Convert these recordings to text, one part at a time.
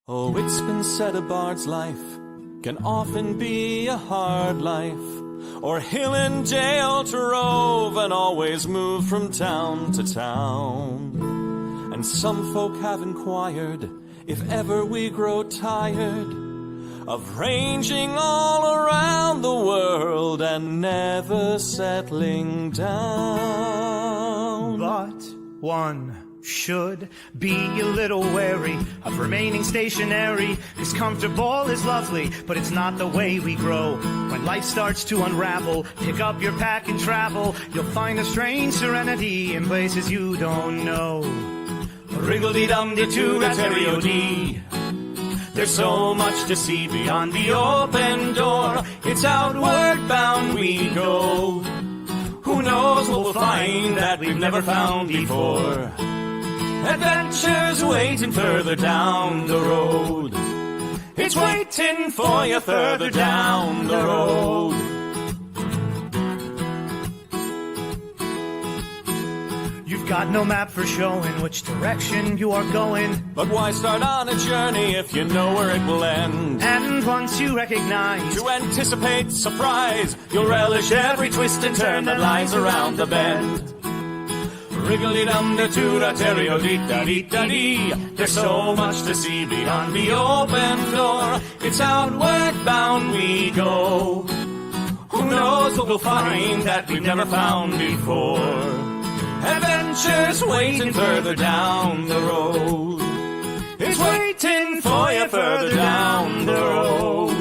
Oh, it's been said a bard's life can often be a hard life, or hill and dale to rove and always move from town to town. And some folk have inquired if ever we grow tired of ranging all around the world and never settling down. But one should be a little wary of remaining stationary, 'cause comfortable is lovely, but it's not the way we grow. When life starts to unravel, pick up your pack and travel. You'll find a strange serenity in places you don't know. Wriggle-dee-dum-dee-doo-da-terry-o-dee. There's so much to see beyond the open door. It's outward bound we go. Who knows what we'll find that we've never found before. Adventures waiting further down the road. It's waiting for you further down the road. You've got no map for showing which direction you are going. But why start on a journey if you know where it will end? And once you recognize, To anticipate surprise, you'll relish every twist and turn that lies around the bend. Wriggle-dee-dum-dee-doo-da-terry-o-dee-da-dee-da-dee. There's so much to see beyond the open door. It's outward bound we go. Who knows what we'll find that we've never found before. Adventures waiting further down the road. It's waiting for you further down the road.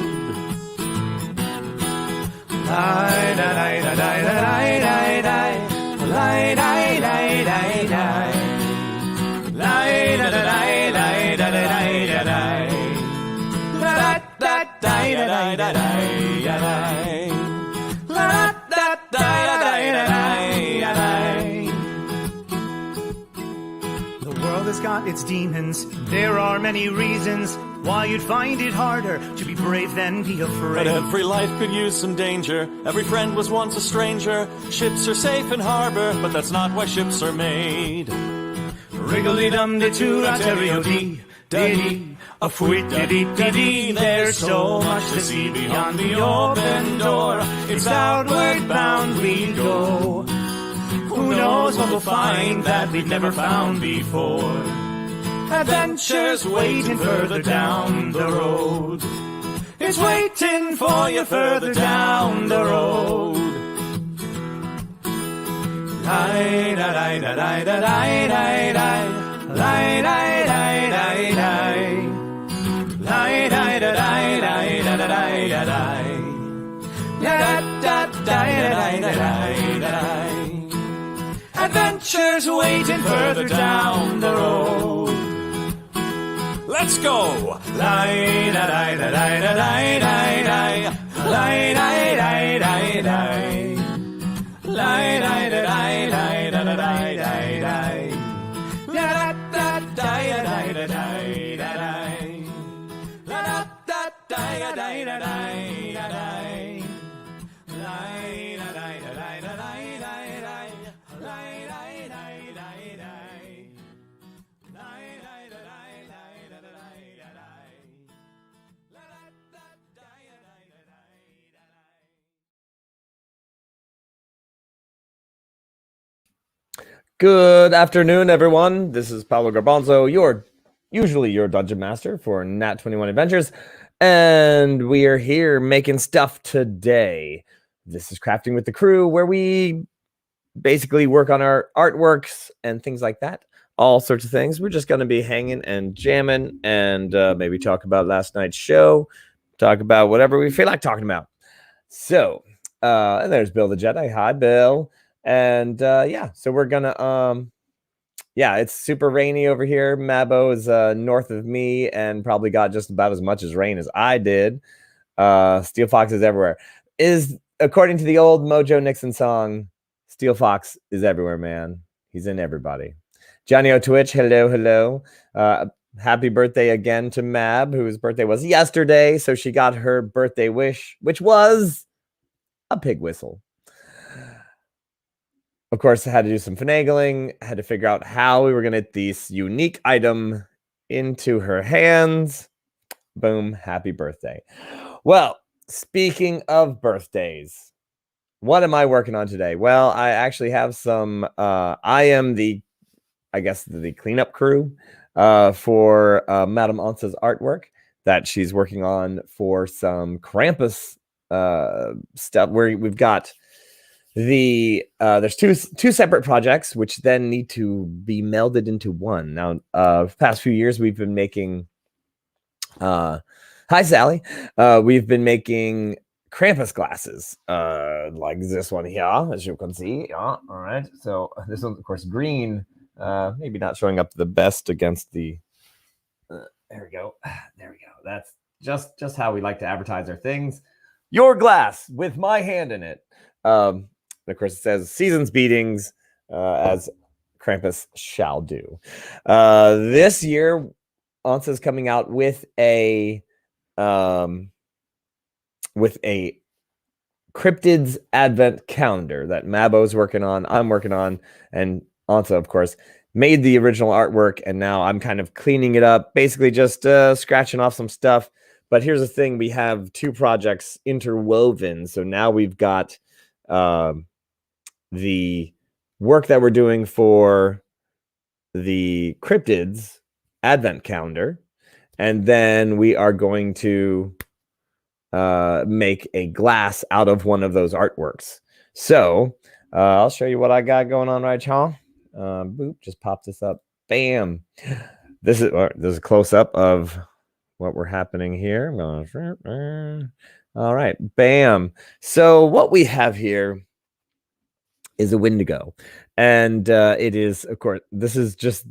the world has got its demons. There are many reasons why you'd find it harder to be brave than be But afraid. every life could use some danger. Every friend was once a stranger. Ships are safe in harbor, but that's not why ships are made. Wriggle-dee-dum-dee-doo-da-terry-o-dee, dee-dee, a fwit-dee-dee-dee-dee. There's so much to see beyond the open door. It's outward bound we go. Who knows what we'll find that we've never found before. Adventures waiting further down the road. It's waiting for you further down the road. Adventures waiting further down the road. Let's go! Good afternoon, everyone. This is Paulo Garbanzo, usually your dungeon master for Nat 21 Adventures, and we are here making stuff today. This is Crafting with the Crew, where we basically work on our artworks and things like that, all sorts of things. We're just going to be hanging and jamming and maybe talk about last night's show, talk about whatever we feel like talking about. So, and there's Bill the Jedi. Hi, Bill. And yeah, so we're gonna yeah, it's super rainy over here. Mabo is north of me and probably got just about as much as rain as I did. Steel Fox is everywhere. Is according to the old Mojo Nixon song, Steel Fox is everywhere, man. He's in everybody. Johnny O Twitch, hello. Happy birthday again to Mab, whose birthday was yesterday. So she got her birthday wish, which was a pig whistle. Of course, I had to do some finagling, had to figure out how we were going to get this unique item into her hands. Boom. Happy birthday. Well, speaking of birthdays, what am I working on today? Well, I actually have some, I am the cleanup crew for Madame Ansa's artwork that she's working on for some Krampus stuff where we've got there's two separate projects which then need to be melded into one. Now, the past few years we've been making hi Sally, we've been making Krampus glasses like this one here, as you can see. Yeah, all right. So this one's of course green, maybe not showing up the best against the there we go. That's just how we like to advertise our things. Your glass with my hand in it. Of course, it says seasons beatings, as Krampus shall do. This year, Ansa's coming out with a cryptids advent calendar that Mabo's working on, I'm working on, and Ansa, of course, made the original artwork, and now I'm kind of cleaning it up, basically just scratching off some stuff. But here's the thing, we have two projects interwoven, so now we've got the work that we're doing for the cryptids advent calendar, and then we are going to make a glass out of one of those artworks. So I'll show you what I got going on right here. Boop, just pop this up. Bam. This is a close-up of what we're happening here. All right, bam. So what we have here is a Wendigo, and it is, of course, this is just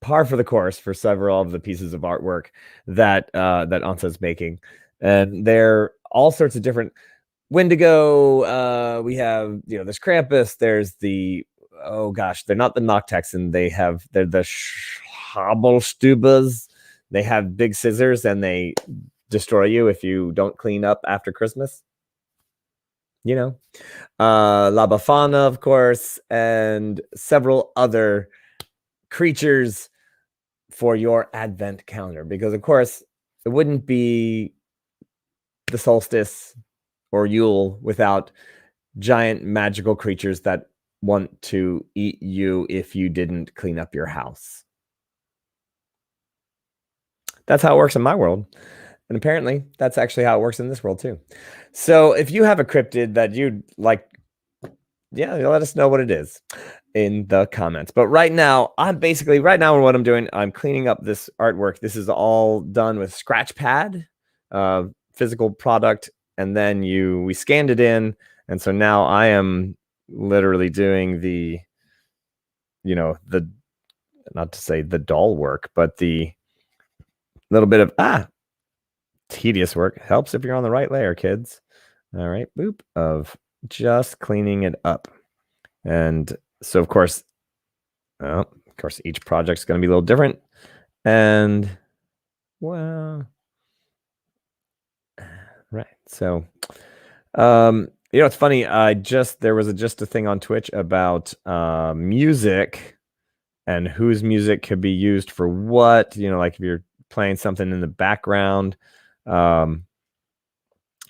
par for the course for several of the pieces of artwork that that Ansa's making, and they're all sorts of different Wendigo. We have, there's Krampus, there's the, oh gosh, they're not the Noctexen, they're the Schabelstubas. They have big scissors and they destroy you if you don't clean up after Christmas. La Befana, of course, and several other creatures for your advent calendar, because of course it wouldn't be the solstice or Yule without giant magical creatures that want to eat you if you didn't clean up your house. That's how it works in my world. And apparently that's actually how it works in this world too. So if you have a cryptid that you'd like, let us know what it is in the comments. But right now, what I'm doing, I'm cleaning up this artwork. This is all done with Scratchpad, physical product, and then we scanned it in. And so now I am literally doing the, not to say the doll work, but the little bit of tedious work. Helps if you're on the right layer, kids. All right, boop, of just cleaning it up. And so of course each project's going to be a little different. And well, right. So it's funny, there was just a thing on Twitch about music and whose music could be used for what, like if you're playing something in the background.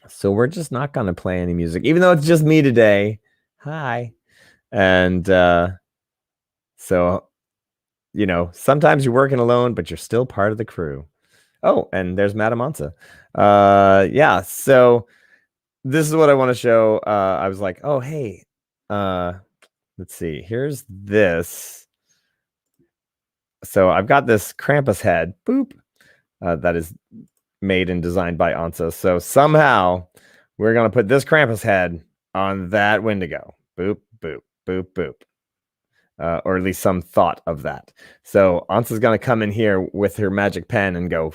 So we're just not going to play any music, even though it's just me today. Hi. And so, sometimes you're working alone, but you're still part of the crew. Oh, and there's Madame Ansa. So this is what I want to show. I was like, oh, hey, let's see. Here's this. So I've got this Krampus head, boop, that is made and designed by Ansa. So somehow we're going to put this Krampus head on that Wendigo. Boop, boop, boop, boop. Or at least some thought of that. So Ansa's going to come in here with her magic pen and go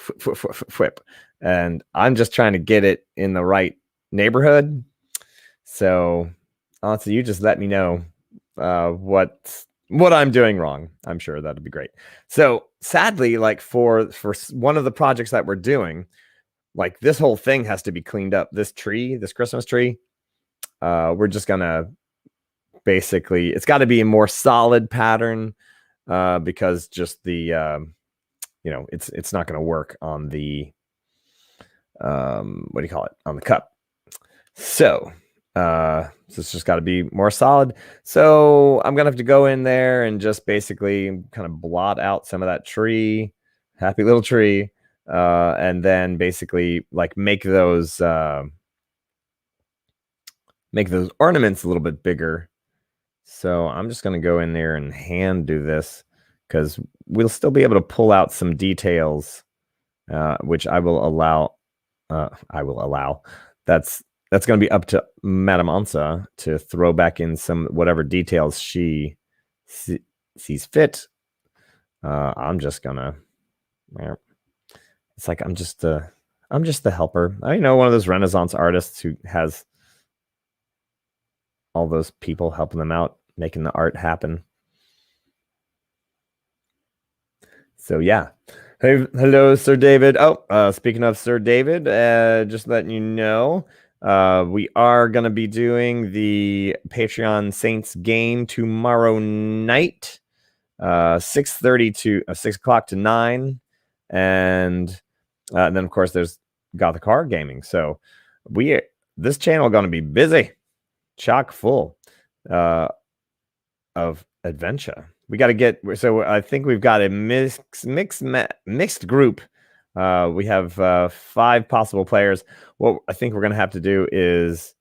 whip. And I'm just trying to get it in the right neighborhood. So Ansa, you just let me know what I'm doing wrong. I'm sure that'd be great. So sadly, like for one of the projects that we're doing, like this whole thing has to be cleaned up. This Christmas tree, we're just gonna basically, it's got to be a more solid pattern, because just the it's not going to work on the what do you call it, on the cup. So it's just got to be more solid. So I'm gonna have to go in there and just basically kind of blot out some of that tree, happy little tree, and then basically like make those ornaments a little bit bigger. So I'm just gonna go in there and hand do this because we'll still be able to pull out some details, which I will allow. That's going to be up to Madame Ansa to throw back in some whatever details she sees fit. I'm just gonna. It's like I'm just the helper. I know one of those Renaissance artists who has all those people helping them out, making the art happen. So yeah. Hey, hello, Sir David. Oh, speaking of Sir David, just letting you know, we are going to be doing the Patreon Saints game tomorrow night, 6:30 to 6 o'clock to 9, and then of course there's Gothic Horror Gaming. So this channel going to be busy, chock full of adventure. We got to get, so I think we've got a mixed group. We have 5 possible players. What I think we're going to have to do is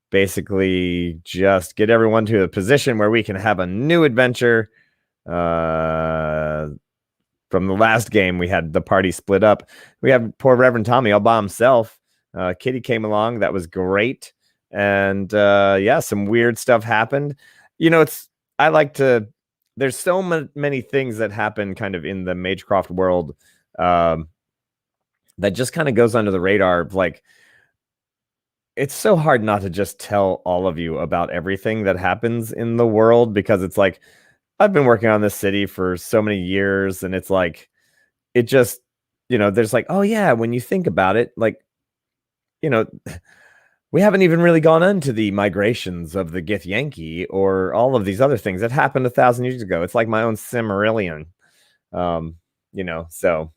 basically just get everyone to a position where we can have a new adventure. From the last game, we had the party split up. We have poor Reverend Tommy all by himself. Kitty came along. That was great. And yeah, some weird stuff happened. You know, there's so many things that happen kind of in the Magecroft world that just kind of goes under the radar. Like, it's so hard not to just tell all of you about everything that happens in the world, because it's like, I've been working on this city for so many years, and it's like, it just, there's like, oh yeah, when you think about it, like, we haven't even really gone into the migrations of the Githyanki or all of these other things that happened 1,000 years ago. It's like my own Silmarillion, so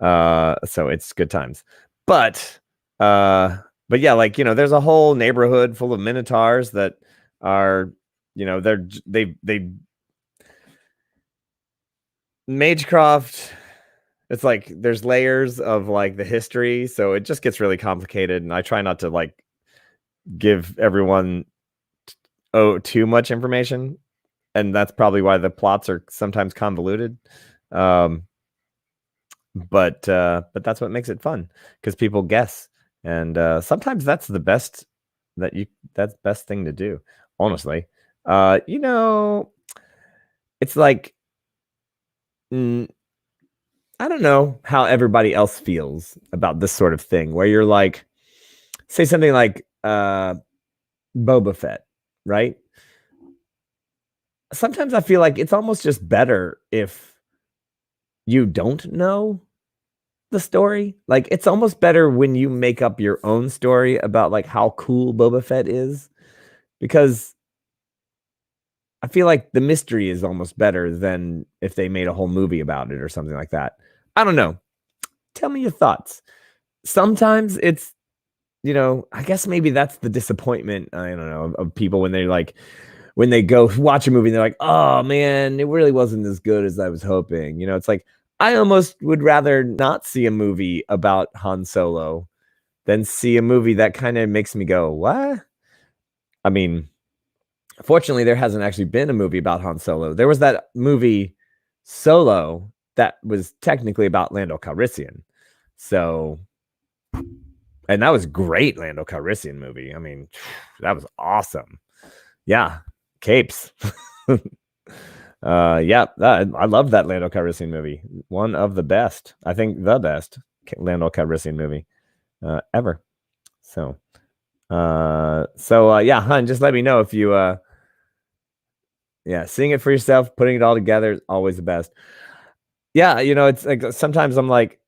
it's good times. But yeah, like, there's a whole neighborhood full of Minotaurs that are, they Magecroft. It's like there's layers of like the history, so it just gets really complicated, and I try not to like give everyone too much information, and that's probably why the plots are sometimes convoluted. But that's what makes it fun, because people guess, and sometimes that's the best thing to do, honestly. It's like, I don't know how everybody else feels about this sort of thing, where you're like, say something like Boba Fett, right? Sometimes I feel like it's almost just better if you don't know the story. Like, it's almost better when you make up your own story about like how cool Boba Fett is, because I feel like the mystery is almost better than if they made a whole movie about it or something like that. I don't know. Tell me your thoughts. Sometimes it's, I guess maybe that's the disappointment, I don't know, of people when they go watch a movie and they're like, oh man, it really wasn't as good as I was hoping. It's like, I almost would rather not see a movie about Han Solo than see a movie that kind of makes me go, what? I mean, fortunately, there hasn't actually been a movie about Han Solo. There was that movie Solo that was technically about Lando Calrissian. So, and that was great, Lando Calrissian movie. I mean, that was awesome. Yeah, capes. Yeah, I love that Lando Calrissian movie. One of the best. I think the best Lando Calrissian movie ever. So yeah, hun, just let me know if you yeah, seeing it for yourself, putting it all together is always the best. Yeah, it's like sometimes I'm like,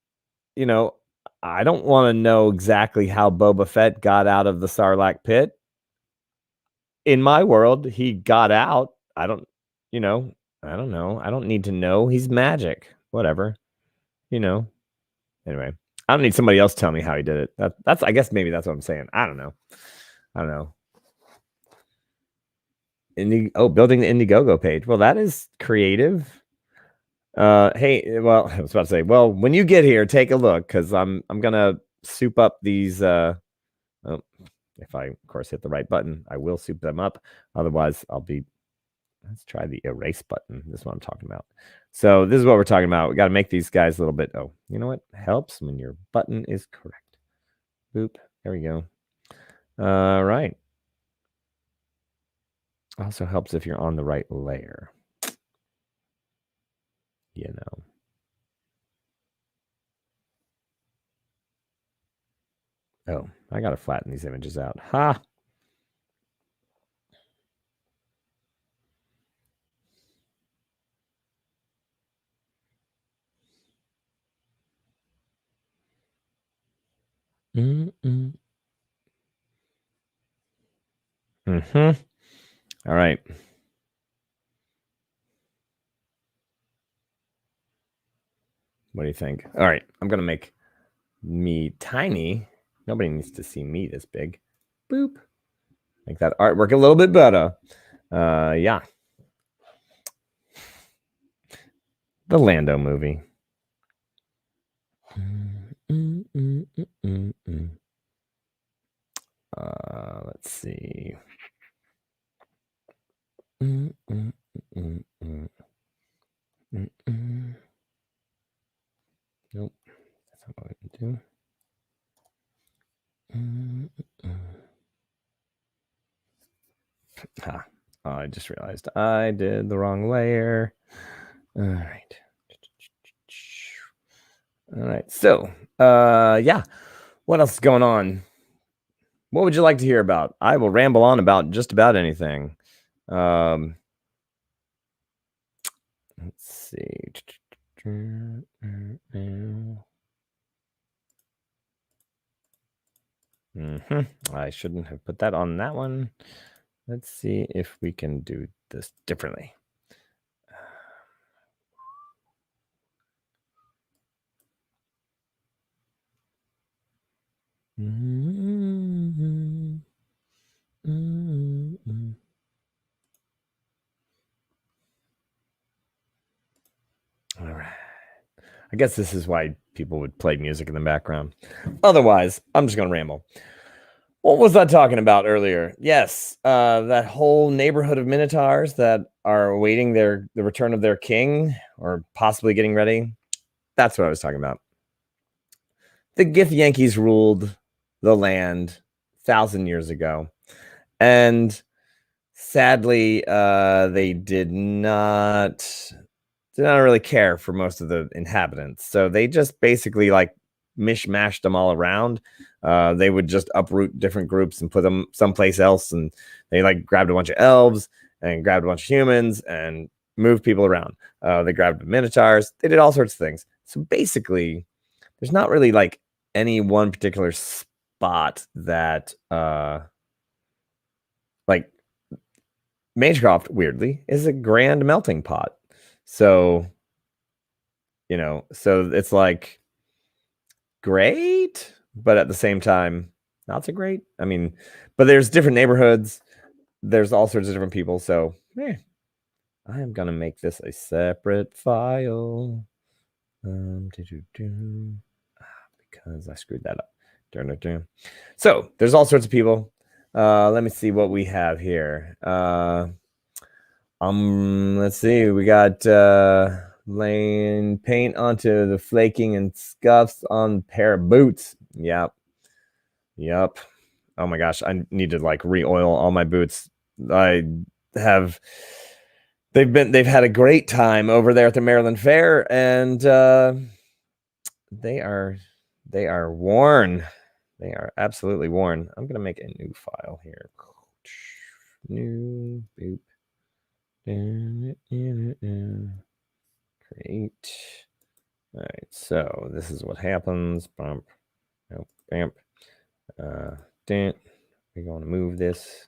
I don't want to know exactly how Boba Fett got out of the Sarlacc pit. In my world, he got out. I don't know. I don't need to know. He's magic. Whatever. Anyway. I don't need somebody else to tell me how he did it. That's I guess maybe that's what I'm saying. I don't know. Building the Indiegogo page. Well, that is creative. Hey, well, I was about to say, well, when you get here, take a look because I'm gonna soup up these. If I, of course, hit the right button, I will soup them up. Otherwise, I'll be. Let's try the erase button. This is what I'm talking about. So this is what we're talking about. We got to make these guys a little bit. Oh, you know what helps when your button is correct. Boop. There we go. All right. Also helps if you're on the right layer. You know. Oh, I got to flatten these images out. Ha! Mm-hmm. All right. What do you think? All right. I'm going to make me tiny. Nobody needs to see me this big. Boop. Make that artwork a little bit better. Yeah. The Lando movie. Let's see. Nope. That's not what I can do. I just realized I did the wrong layer. All right. All right. So, yeah. What else is going on? What would you like to hear about? I will ramble on about just about anything. Let's see. I shouldn't have put that on that one. Let's see if we can do this differently. All right. I guess this is why people would play music in the background. Otherwise, I'm just going to ramble. What was I talking about earlier? Yes, that whole neighborhood of Minotaurs that are awaiting the return of their king or possibly getting ready. That's what I was talking about. The Githyanki's ruled the land 1,000 years ago. And sadly, they did not really care for most of the inhabitants. So they just basically like mishmashed them all around. They would just uproot different groups and put them someplace else. And they like grabbed a bunch of elves and grabbed a bunch of humans and moved people around. They grabbed the Minotaurs. They did all sorts of things. So basically, there's not really like any one particular spot that like Magecroft, weirdly, is a grand melting pot. So, so it's like great, but at the same time, not so great. I mean, but there's different neighborhoods. There's all sorts of different people. So, I am going to make this a separate file. Because I screwed that up. So, there's all sorts of people. Let me see what we have here. Let's see. We got laying paint onto the flaking and scuffs on a pair of boots. Yep. Oh my gosh, I need to like re-oil all my boots. They've had a great time over there at the Maryland Fair, and they are worn. They are absolutely worn. I'm gonna make a new file here. New boop. Create. All right, so this is what happens. Bump. Nope. Bamp. We're going to move this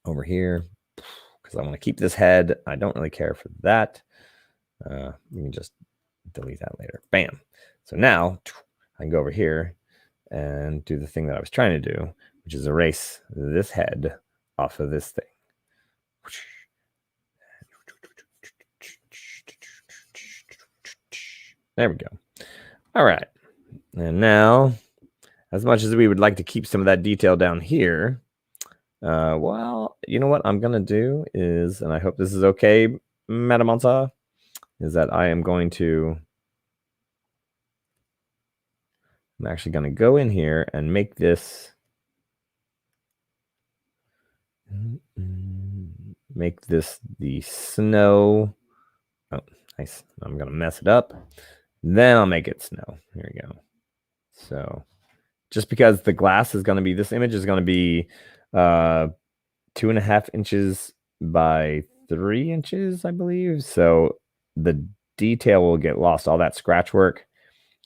over here because I want to keep this head. I don't really care for that. We can just delete that later. Bam. So now I can go over here and do the thing that I was trying to do, which is erase this head off of this thing. There we go. All right. And now, as much as we would like to keep some of that detail down here, well, you know what I'm going to do is, and I hope this is okay, Madam Ansa, is that I'm actually going to go in here and make this, the snow. Oh, nice. I'm going to mess it up. Then I'll make it snow. Here we go. So just because the glass is going to be, this image is going to be 2.5 inches by 3 inches, I believe. So the detail will get lost. All that scratch work,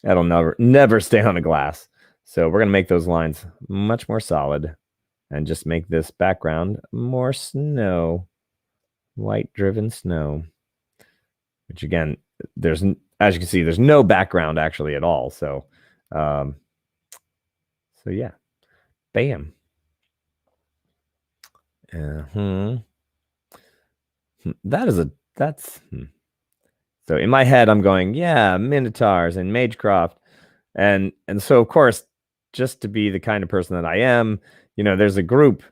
that'll never stay on a glass. So we're going to make those lines much more solid and just make this background more snow, white driven snow, which again, as you can see, there's no background actually at all. So, so yeah, bam. So in my head, I'm going, yeah, Minotaurs and Magecroft. And so, of course, just to be the kind of person that I am, there's a group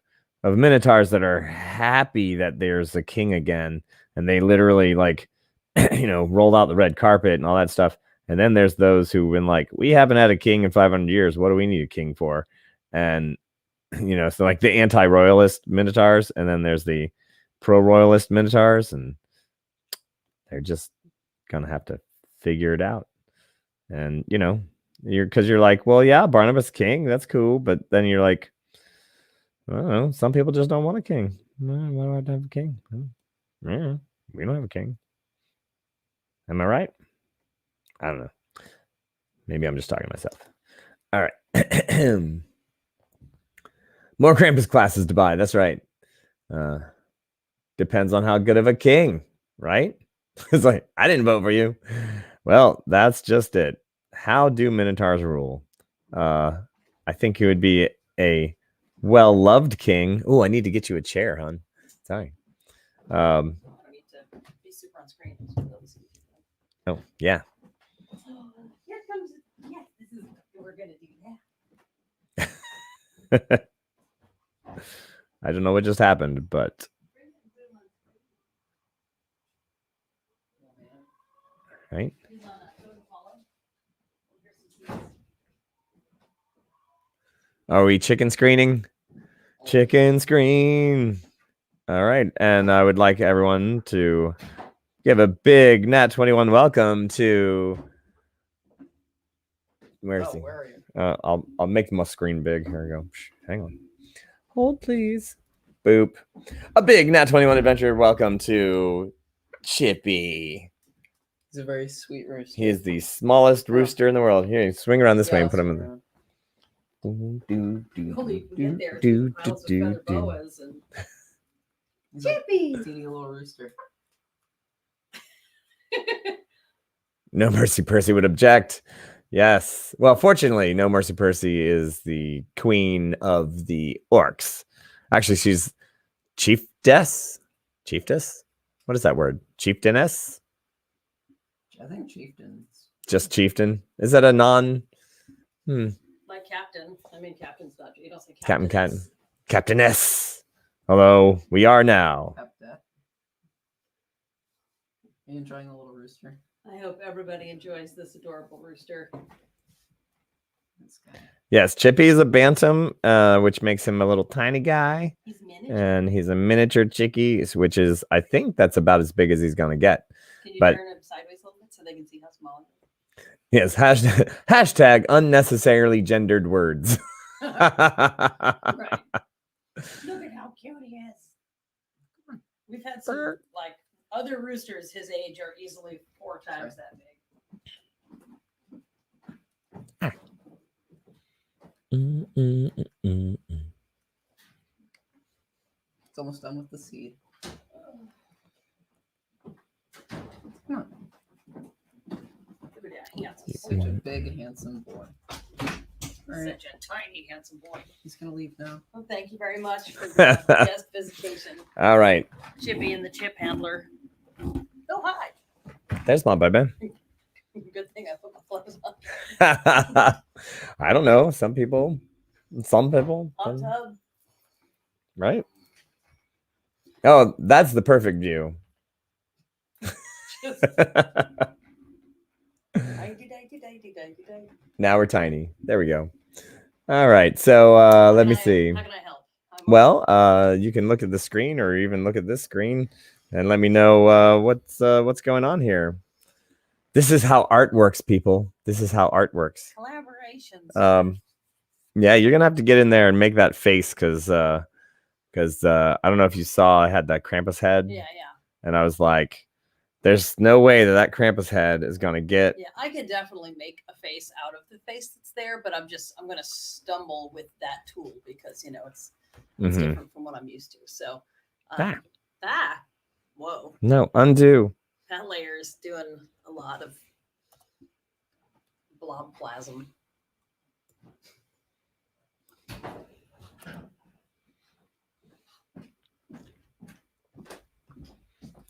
of Minotaurs that are happy that there's a king again. And they literally rolled out the red carpet and all that stuff. And then there's those who've been like, we haven't had a king in 500 years. What do we need a king for? And, so like the anti-royalist Minotaurs, and then there's the pro-royalist Minotaurs, and they're just going to have to figure it out. And, you're like, well, yeah, Barnabas king, that's cool. But then you're like, I don't know, some people just don't want a king. Why do I have to have a king? Yeah, we don't have a king. Am I right? I don't know. Maybe I'm just talking to myself. All right. More Krampus classes to buy. That's right. Depends on how good of a king, right? It's like, I didn't vote for you. Well, that's just it. How do Minotaurs rule? I think he would be a well-loved king. Oh, I need to get you a chair, hon. Sorry. I need to be super on screen. Oh, yeah. Here comes, yeah, this is what we're going to do now. I don't know what just happened, but. Right. Are we chicken screening? Chicken screen. All right. And I would like everyone to give a big Nat 21 welcome to. Where's he? Where are you? I'll make my screen big. Here we go. Hang on. Hold, please. Boop. A big Nat 21 adventure. Welcome to Chippy. He's a very sweet rooster. He is the smallest rooster in the world. Here, swing around this way and put him in there. Chippy! He's eating a little rooster. No Mercy Percy would object. Yes. Well, fortunately, No Mercy Percy is the queen of the orcs. Actually, she's chiefess. Chiefess? What is that word? Chieftainess? I think chieftains. Just chieftain? Is that a non? Like captain. I mean, captain's not. You don't say Captain. Captainess. Although we are now. Are you enjoying the little rooster? I hope everybody enjoys this adorable rooster. This guy. Yes, Chippy is a bantam, which makes him a little tiny guy. He's miniature. And he's a miniature chickie, which is, I think that's about as big as he's going to get. Can you but, turn him sideways a little bit so they can see how small he is? Yes, hashtag unnecessarily gendered words. Right. Look at how cute he is. We've had some, like, other roosters his age are easily 4 times that big. It's almost done with the seed. handsome Such boy. a big, handsome boy. All right, Such a tiny, handsome boy. he's gonna leave now. Well, thank you very much for the guest visitation. All right. Chippy and the chip handler. Oh, hi. There's my baby. Good thing I put my clothes on. I don't know. Some people. Hot tub. Right? Oh, that's the perfect view. Just Day-day-day-day-day-day-day. Now we're tiny. There we go. All right. So let me see. How can I help? Well, you can look at the screen or even look at this screen and let me know what's going on here. This is how art works, people. This is how art works. Collaborations. Yeah, you're gonna have to get in there and make that face because I don't know if you saw I had that Krampus head. Yeah. And I was like, there's no way that Krampus head is gonna get. Yeah, I could definitely make a face out of the face that's there, but I'm gonna stumble with that tool because it's Mhm. different from what I'm used to. So whoa. No, undo. That layer is doing a lot of blob plasm.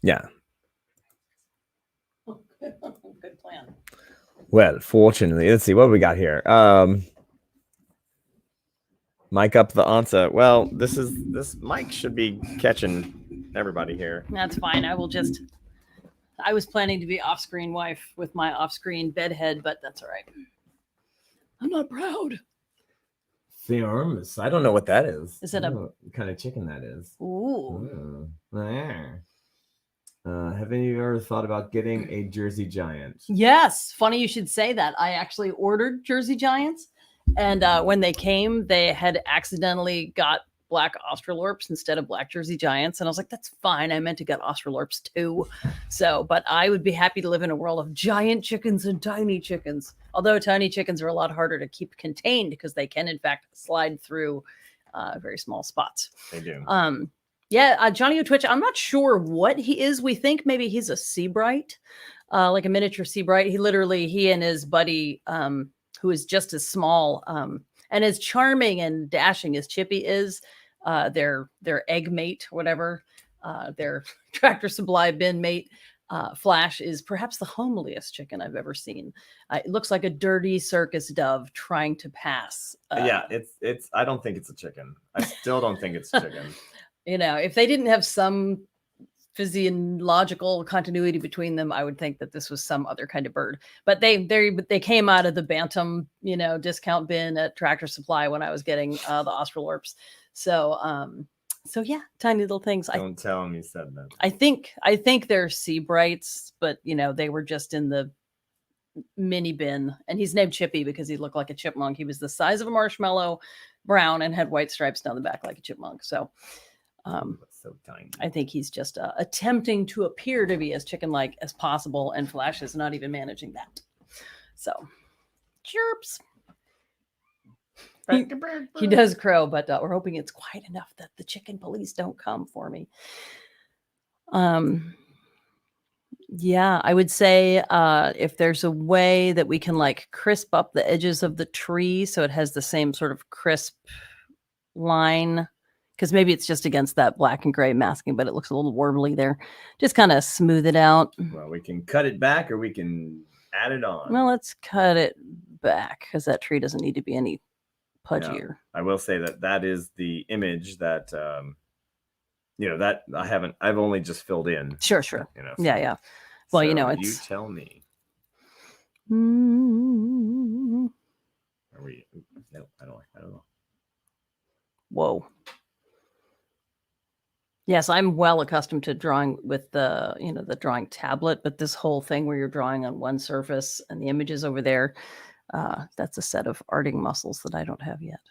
Yeah. Good plan. Well, fortunately, let's see what we got here. Mic up the answer. Well, this mic should be catching everybody here. That's fine. I was planning to be off-screen wife with my off-screen bedhead, but that's all right. I'm not proud. Theormus. I don't know what that is. Is it I don't know what kind of chicken that is? Ooh. Have any of you ever thought about getting a Jersey Giant? Yes. Funny you should say that. I actually ordered Jersey Giants, and when they came, they had accidentally got black Australorps instead of black Jersey Giants. And I was like, that's fine. I meant to get Australorps too. So, but I would be happy to live in a world of giant chickens and tiny chickens. Although tiny chickens are a lot harder to keep contained because they can, in fact, slide through very small spots. They do. Johnny O'Twitch, I'm not sure what he is. We think maybe he's a Seabright, like a miniature Seabright. He and his buddy, who is just as small and as charming and dashing as Chippy is, their egg mate, whatever, their Tractor Supply bin mate, Flash, is perhaps the homeliest chicken I've ever seen. It looks like a dirty circus dove trying to pass. Yeah, it's. I don't think it's a chicken. I still don't think it's a chicken. If they didn't have some physiological continuity between them, I would think that this was some other kind of bird. But they came out of the bantam, discount bin at Tractor Supply when I was getting the Australorps. So yeah, tiny little things. Don't tell him you said that. I think they're Seabrights, but they were just in the mini bin, and he's named Chippy because he looked like a chipmunk. He was the size of a marshmallow, brown, and had white stripes down the back like a chipmunk. So so tiny. I think he's just attempting to appear to be as chicken-like as possible, and Flash is not even managing that. So, chirps. He does crow, but we're hoping it's quiet enough that the chicken police don't come for me. Yeah, I would say if there's a way that we can crisp up the edges of the tree so it has the same sort of crisp line, because maybe it's just against that black and gray masking, but it looks a little warbly there. Just kind of smooth it out. Well, we can cut it back or we can add it on. Well, let's cut it back because that tree doesn't need to be any pudgier. Yeah, I will say that is the image that that I've only just filled in. Sure. So, Yeah. Well, so it's. You tell me. Are we? No, I don't know. Whoa. Yes, I'm well accustomed to drawing with the drawing tablet, but this whole thing where you're drawing on one surface and the image is over there, that's a set of arting muscles that I don't have yet.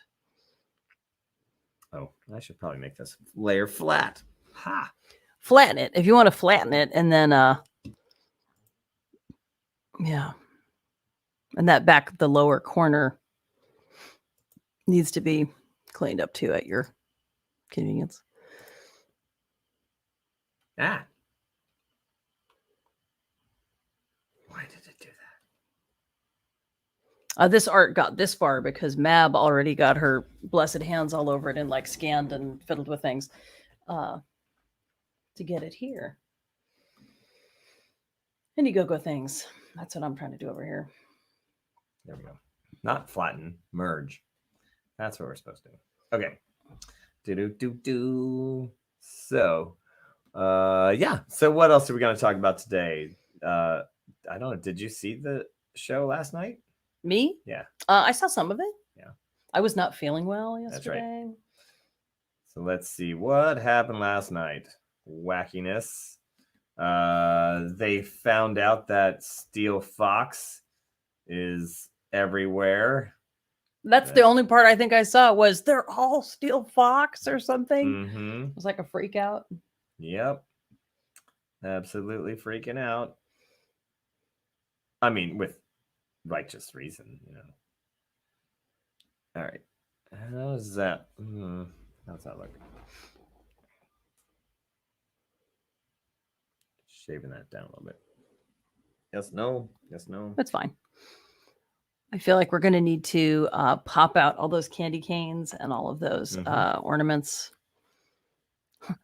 Oh, I should probably make this layer flat. Ha! Flatten it if you want to flatten it, and then yeah, and that the lower corner needs to be cleaned up too at your convenience. Ah. Why did it do This art got this far because Mab already got her blessed hands all over it and like scanned and fiddled with things to get it here. Indiegogo things. That's what I'm trying to do over here. There we go. Not flatten, merge. That's what we're supposed to do. Okay. Do. So, yeah. So what else are we going to talk about today? I don't know. Did you see the show last night? Me? Yeah. I saw some of it. Yeah. I was not feeling well That's right. yesterday. So let's see what happened last night. Wackiness. They found out that Steel Fox is everywhere. That's the only part I think I saw was they're all Steel Fox or something. Mm-hmm. It was like a freak out. Yep. Absolutely freaking out. I mean, with righteous reason, you know. All right. How's that? How's that look? Shaving that down a little bit. Yes, no. Yes, no. That's fine. I feel like we're going to need to pop out all those candy canes and all of those ornaments.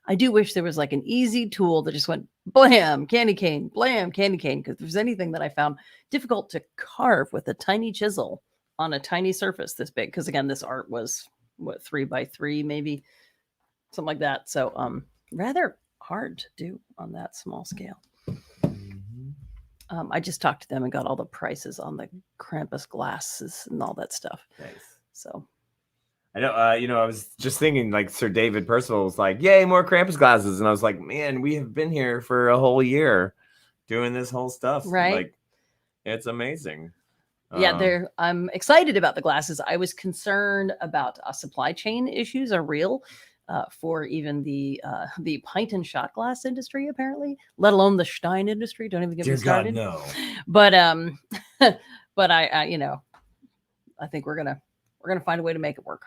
I do wish there was like an easy tool that just went blam, candy cane, blam, candy cane. Because if there's anything that I found difficult to carve with a tiny chisel on a tiny surface this big, because again, this art was what 3x3, maybe something like that. So rather hard to do on that small scale. I just talked to them and got all the prices on the Krampus glasses and all that stuff. Nice. So I know, I was just thinking like Sir David Percival was like, yay, more Krampus glasses. And I was like, man, we have been here for a whole year doing this whole stuff. Right. Like, it's amazing. Yeah, I'm excited about the glasses. I was concerned about supply chain issues are real for even the pint and shot glass industry, apparently, let alone the Stein industry. Don't even get me started. God, no. But but I I think we're gonna find a way to make it work.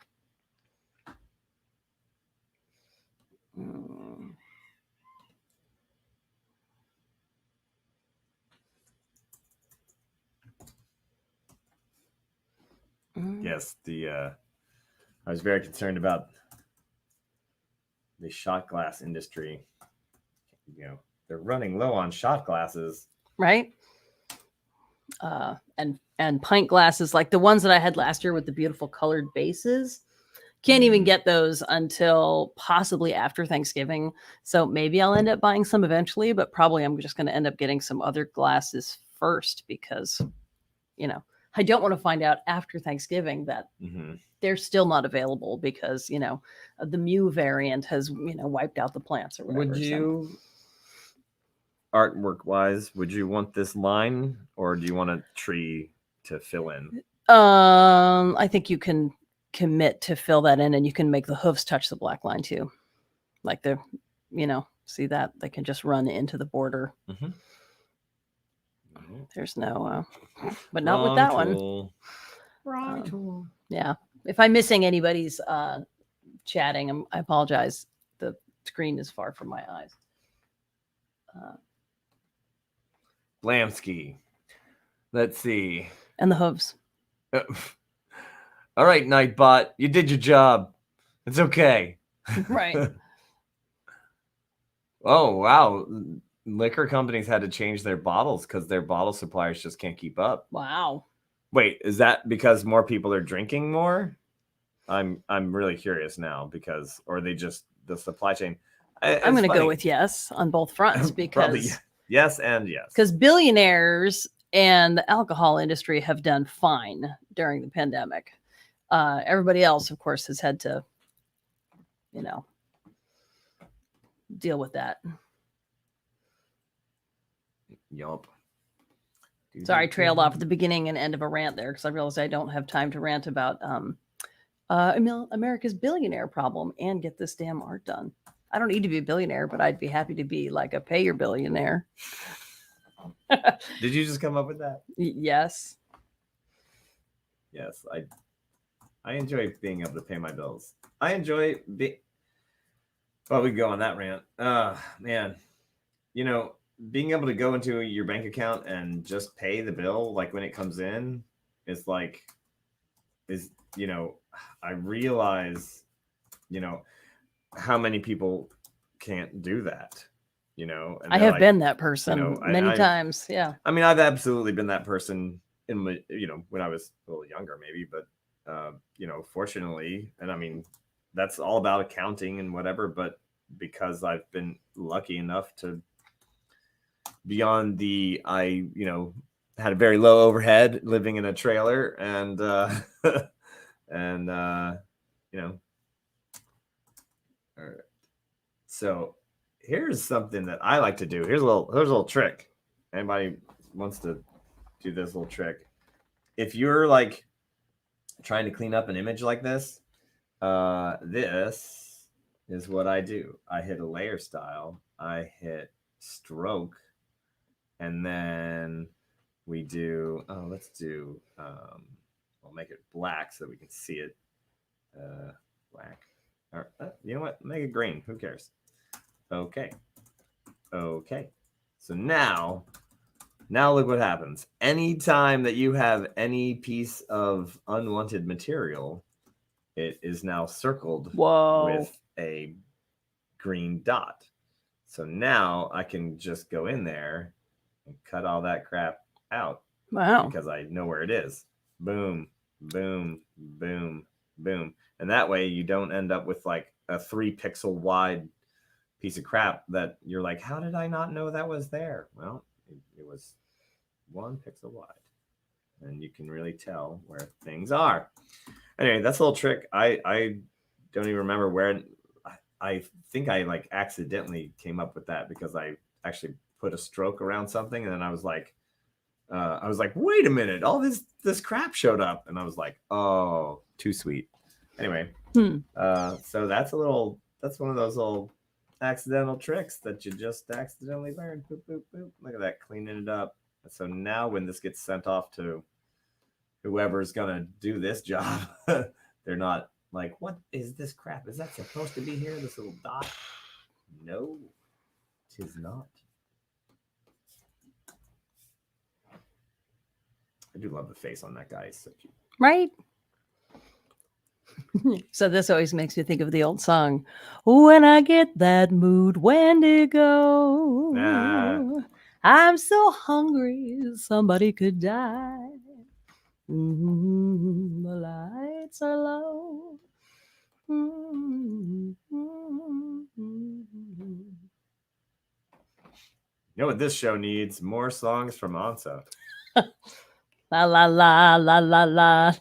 Yes, I was very concerned about the shot glass industry. You know, they're running low on shot glasses. Right. And pint glasses like the ones that I had last year with the beautiful colored bases. Can't even get those until possibly after Thanksgiving. So maybe I'll end up buying some eventually, but probably I'm just going to end up getting some other glasses first because, I don't want to find out after Thanksgiving that they're still not available because, the Mu variant has, wiped out the plants or whatever. Would you, artwork wise, would you want this line or do you want a tree to fill in? I think you can commit to fill that in and you can make the hoofs touch the black line too. Like see that they can just run into the border. There's no, but not with that one. Wrong tool. Yeah. If I'm missing anybody's chatting, I apologize. The screen is far from my eyes. Blamsky. Let's see. And the hooves. All right, Nightbot, you did your job. It's okay. Right. Oh, wow. Liquor companies had to change their bottles because their bottle suppliers just can't keep up. Wow. Wait, is that because more people are drinking more? I'm really curious now because, or they just the supply chain. I'm going to go with yes on both fronts because yes and yes. Because billionaires and the alcohol industry have done fine during the pandemic. Everybody else, of course, has had to, deal with that. Yup. Sorry, I trailed off at the beginning and end of a rant there because I realized I don't have time to rant about America's billionaire problem and get this damn art done. I don't need to be a billionaire, but I'd be happy to be like a pay your billionaire. Did you just come up with that? Yes. Yes, I enjoy being able to pay my bills. I enjoy well, we go on that rant. Man, being able to go into your bank account and just pay the bill like when it comes in is like, I realize, how many people can't do that, and I they're have like, been that person many I've times. Yeah. I mean, I've absolutely been that person in my, when I was a little younger, maybe, but, fortunately, and I mean, that's all about accounting and whatever, but because I've been lucky enough to be on had a very low overhead living in a trailer and, and, all right. So here's something that I like to do. Here's a little trick. Anybody wants to do this little trick? If you're like trying to clean up an image like this is what I do. I hit a layer style, I hit stroke, and then we do, let's do, we'll make it black so that we can see it. Black. Or, you know what? Make it green. Who cares? Okay. So now look what happens. Anytime that you have any piece of unwanted material, it is now circled Whoa. with a green dot. So now I can just go in there and cut all that crap out Wow. because I know where it is. Boom, boom, boom, boom. And that way you don't end up with like a 3 pixel wide piece of crap that you're like, how did I not know that was there? Well, it was 1 pixel wide. And you can really tell where things are. Anyway, that's a little trick. I don't even remember where. I think I like accidentally came up with that because I actually put a stroke around something, and then I was like, wait a minute, all this crap showed up, and I was like, oh, too sweet. Anyway, so that's one of those little accidental tricks that you just accidentally learned. Boop, boop, boop. Look at that, cleaning it up. So now when this gets sent off to whoever's gonna do this job, they're not like, what is this crap? Is that supposed to be here? This little dot? No, it is not. I do love the face on that guy. It's so cute. Right. So this always makes me think of the old song, "When I Get That Mood Wendigo, I'm so hungry somebody could die. The lights are low." You know what this show needs? More songs from Ansa. La la la la la la.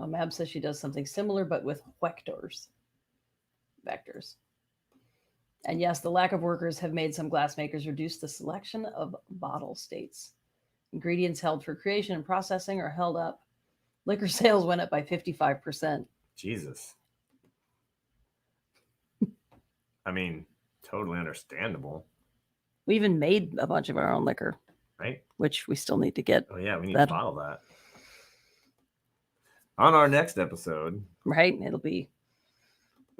Mab says she does something similar, but with vectors. And yes, the lack of workers have made some glassmakers reduce the selection of bottle states. Ingredients held for creation and processing are held up. Liquor sales went up by 55%. Jesus. I mean, totally understandable. We even made a bunch of our own liquor, right? Which we still need to get. Oh yeah, we need to bottle that. On our next episode. Right? It'll be.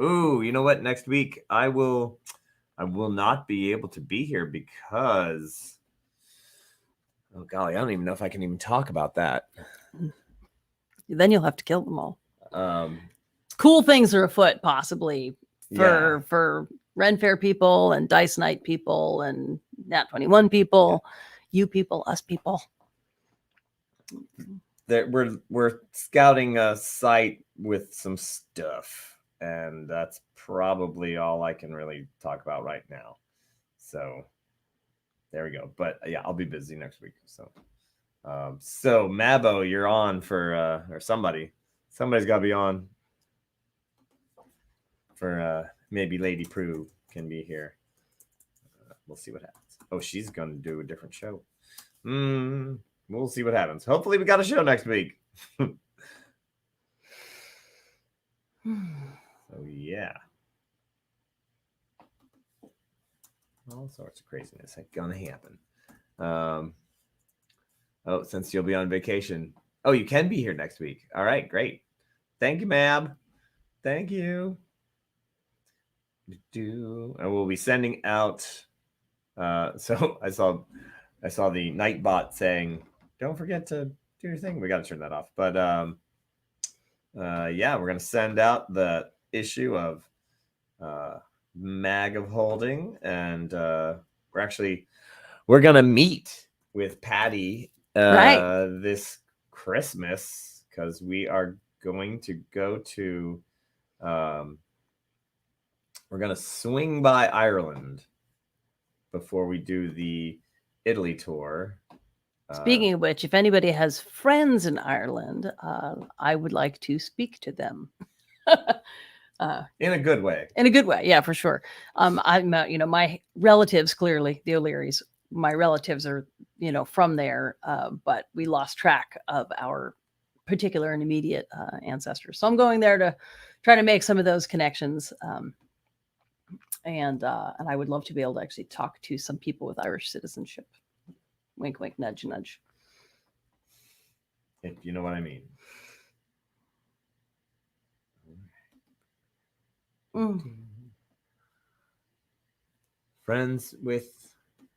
Ooh, you know what? Next week I will not be able to be here because, oh golly, I don't even know if I can even talk about that. Then you'll have to kill them all. Cool things are afoot, possibly for Ren Fair people and Dice Night people and Nat 21 people, you people, us people. We're scouting a site with some stuff, and that's probably all I can really talk about right now. So there we go. But yeah, I'll be busy next week. So Mabo, you're on for or somebody's got to be on for maybe Lady Prue can be here. We'll see what happens. Oh, she's gonna do a different show. We'll see what happens. Hopefully we got a show next week. So yeah, all sorts of craziness gonna happen. Oh, since you'll be on vacation. Oh, you can be here next week. All right, great. Thank you, Mab. Thank you. And we'll be sending out. So I saw I saw the Nightbot saying, "Don't forget to do your thing." We got to turn that off. But yeah, we're gonna send out the issue of Mag of Holding, and we're gonna meet with Patty Right. this Christmas because we are going to go to we're gonna swing by Ireland before we do the Italy tour. Speaking of which, if anybody has friends in Ireland, I would like to speak to them. In a good way. In a good way, yeah, for sure. I'm, my relatives, clearly the O'Learys, my relatives are, from there, but we lost track of our particular and immediate ancestors. So I'm going there to try to make some of those connections. And I would love to be able to actually talk to some people with Irish citizenship. Wink, wink, nudge, nudge. If you know what I mean. Friends with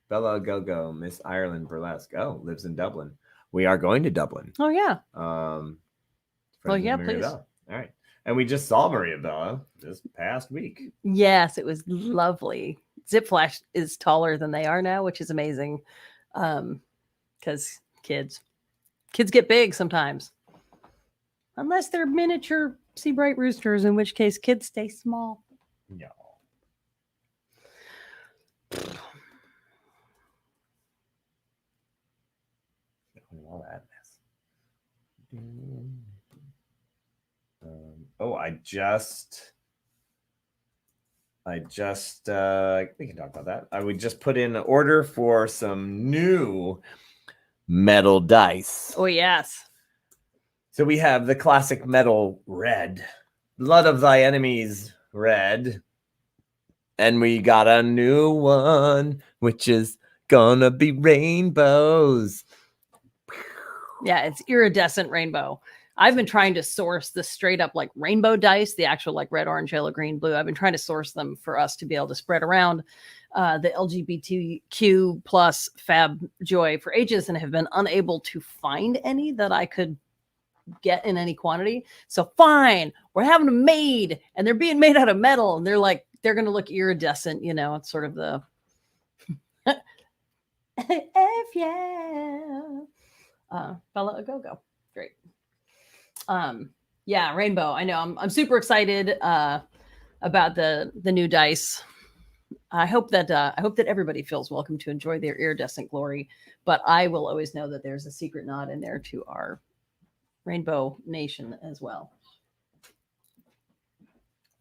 Bella Go-Go, Miss Ireland Burlesque. Oh, lives in Dublin. We are going to Dublin. Oh, yeah. Well, yeah, please. Bella. All right. And we just saw Maria Bella this past week. Yes, it was lovely. Zip Flash is taller than they are now, which is amazing. Because kids get big sometimes. Unless they're miniature Seabright roosters, in which case kids stay small. No. All that mess. I just we can talk about that. I would just put in an order for some new metal dice. Oh, yes. So we have the classic metal red, Blood of Thy Enemies red. And we got a new one, which is gonna be rainbows. Yeah, it's iridescent rainbow. I've been trying to source the straight up like rainbow dice, the actual like red, orange, yellow, green, blue. I've been trying to source them for us to be able to spread around the LGBTQ plus Fab Joy for ages and have been unable to find any that I could get in any quantity. So fine, we're having them made and they're being made out of metal and they're going to look iridescent, it's sort of the F yeah. Bella a go-go. Great. Yeah, rainbow. I know I'm super excited about the new dice. I hope that everybody feels welcome to enjoy their iridescent glory, but I will always know that there's a secret nod in there to our Rainbow Nation as well.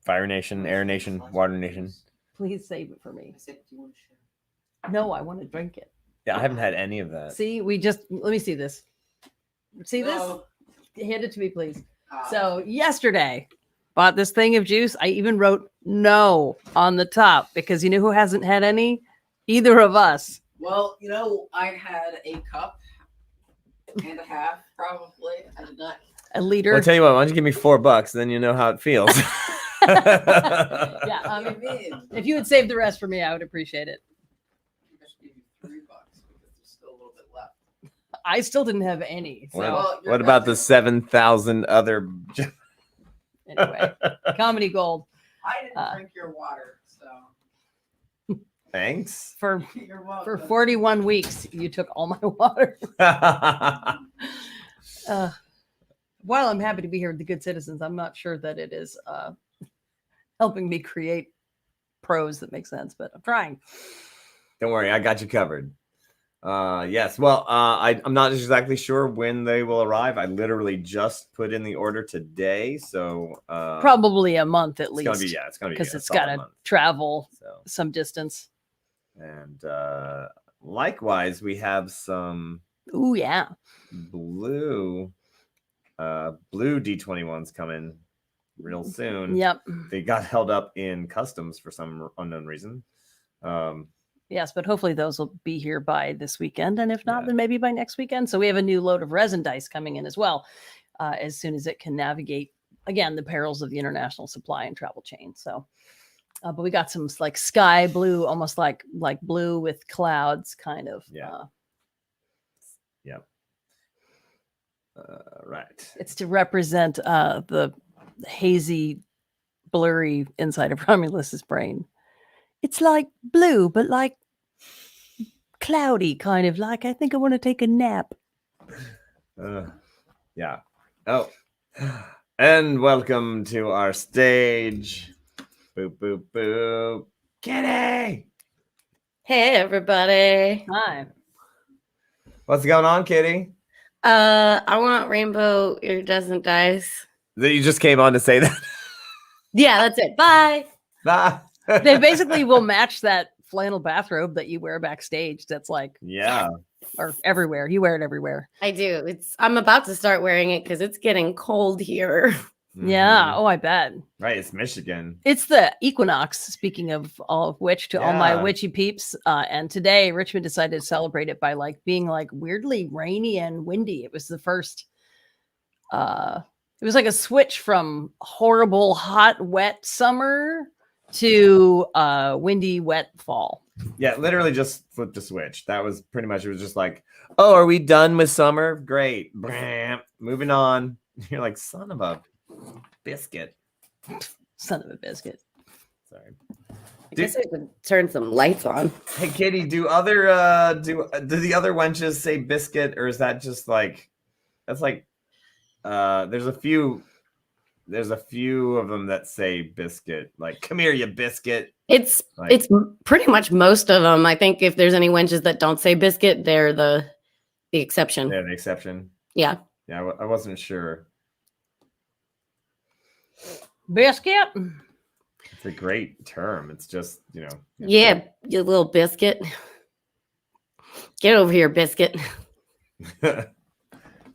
Fire Nation, Air Nation, Water Nation. Please save it for me. I said, do you want to share? No, I want to drink it. Yeah, I haven't had any of that. See, let me see this. See this? No. Hand it to me, please. Ah. So yesterday, bought this thing of juice. I even wrote no on the top because you know who hasn't had any? Either of us. Well, I had a cup and a half, probably. I did not. A liter. Well, I'll tell you what, why don't you give me $4, then you know how it feels. Yeah, What do you mean? if you would save the rest for me, I would appreciate it. I should give you $3 because there's still a little bit left. I still didn't have any. So Well, you're What about the welcome. 7,000 other? anyway, comedy gold I didn't uh, drink your water, so Thanks. for you're welcome. 41 weeks. You took all my water. While I'm happy to be here with the good citizens, I'm not sure that it is helping me create prose that make sense, but I'm trying. Don't worry, I got you covered. Yes. Well, I'm not exactly sure when they will arrive. I literally just put in the order today, so Probably a month at it's least. gonna be it's gonna be because a it's got solid to month. travel So some distance. and likewise, we have some Ooh, yeah. blue D21s coming real soon. Yep. They got held up in customs for some unknown reason. Yes, but hopefully those will be here by this weekend. And if not, Yeah. then maybe by next weekend. So we have a new load of resin dice coming in as well, as soon as it can navigate, again, the perils of the international supply and travel chain. So, but we got some like sky blue, almost like blue with clouds kind of Yeah. Yep. Right. It's to represent the hazy, blurry inside of Romulus's brain. It's like blue, but like cloudy, kind of like I think I want to take a nap. Yeah. Oh. And welcome to our stage. Boop, boop, boop. Kitty! Hey everybody. Hi. What's going on, Kitty? I want rainbow iridescent dice. That you just came on to say that? Yeah, that's it. Bye. Nah. They basically will match that flannel bathrobe that you wear backstage. That's like, Yeah. or everywhere. You wear it everywhere. I do. I'm about to start wearing it because it's getting cold here. Yeah. Mhm. Oh, I bet. Right. It's Michigan. It's the equinox, speaking of all of which, to all my Yeah. witchy peeps. And today Richmond decided to celebrate it by like being like weirdly rainy and windy. It was the first it was like a switch from horrible, hot, wet summer to windy, wet fall. Yeah, literally just flipped a switch. That was pretty much, it was just like, oh, are we done with summer? Great. Bram. Moving on. You're like, son of a biscuit. Son of a biscuit. Sorry. I guess I could turn some lights on. Hey Kitty, do the other wenches say biscuit, or is that just like, that's like there's a few of them that say biscuit, like, come here, you biscuit. It's Like, pretty much most of them. I think if there's any wenches that don't say biscuit, they're the exception. they're the exception. Yeah. Yeah, I wasn't sure. Biscuit. It's a great term. It's just, Yeah, you little biscuit. Get over here, biscuit.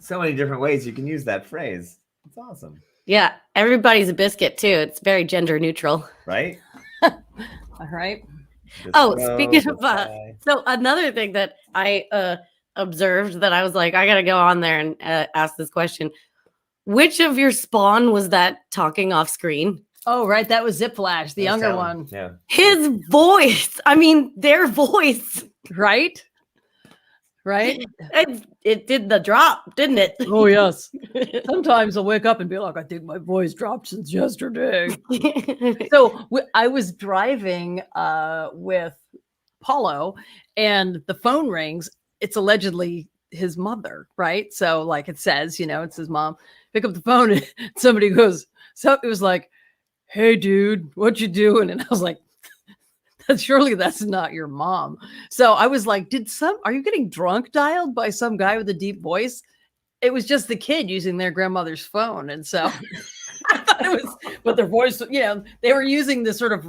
So many different ways you can use that phrase. It's awesome, Yeah, everybody's a biscuit too. It's very gender neutral. right? All right. Oh, Just speaking know of, that I- So another thing that I observed that I was like, I gotta go on there and ask this question. Which of your spawn was that talking off screen? Oh, right. That was Zip Flash, the That's younger Talon. one. Yeah. His voice. I mean, their voice. Right? Right? It did the drop, didn't it? Oh, yes. Sometimes I'll wake up and be like, I think my voice dropped since yesterday. So I was driving with Paulo and the phone rings. It's allegedly his mother, right? So like it says, it's his mom. Pick up the phone and somebody goes, so it was like, hey dude, what you doing? And I was like, surely that's not your mom. So I was like, are you getting drunk dialed by some guy with a deep voice? It was just the kid using their grandmother's phone. And so I thought it was, but their voice, they were using this sort of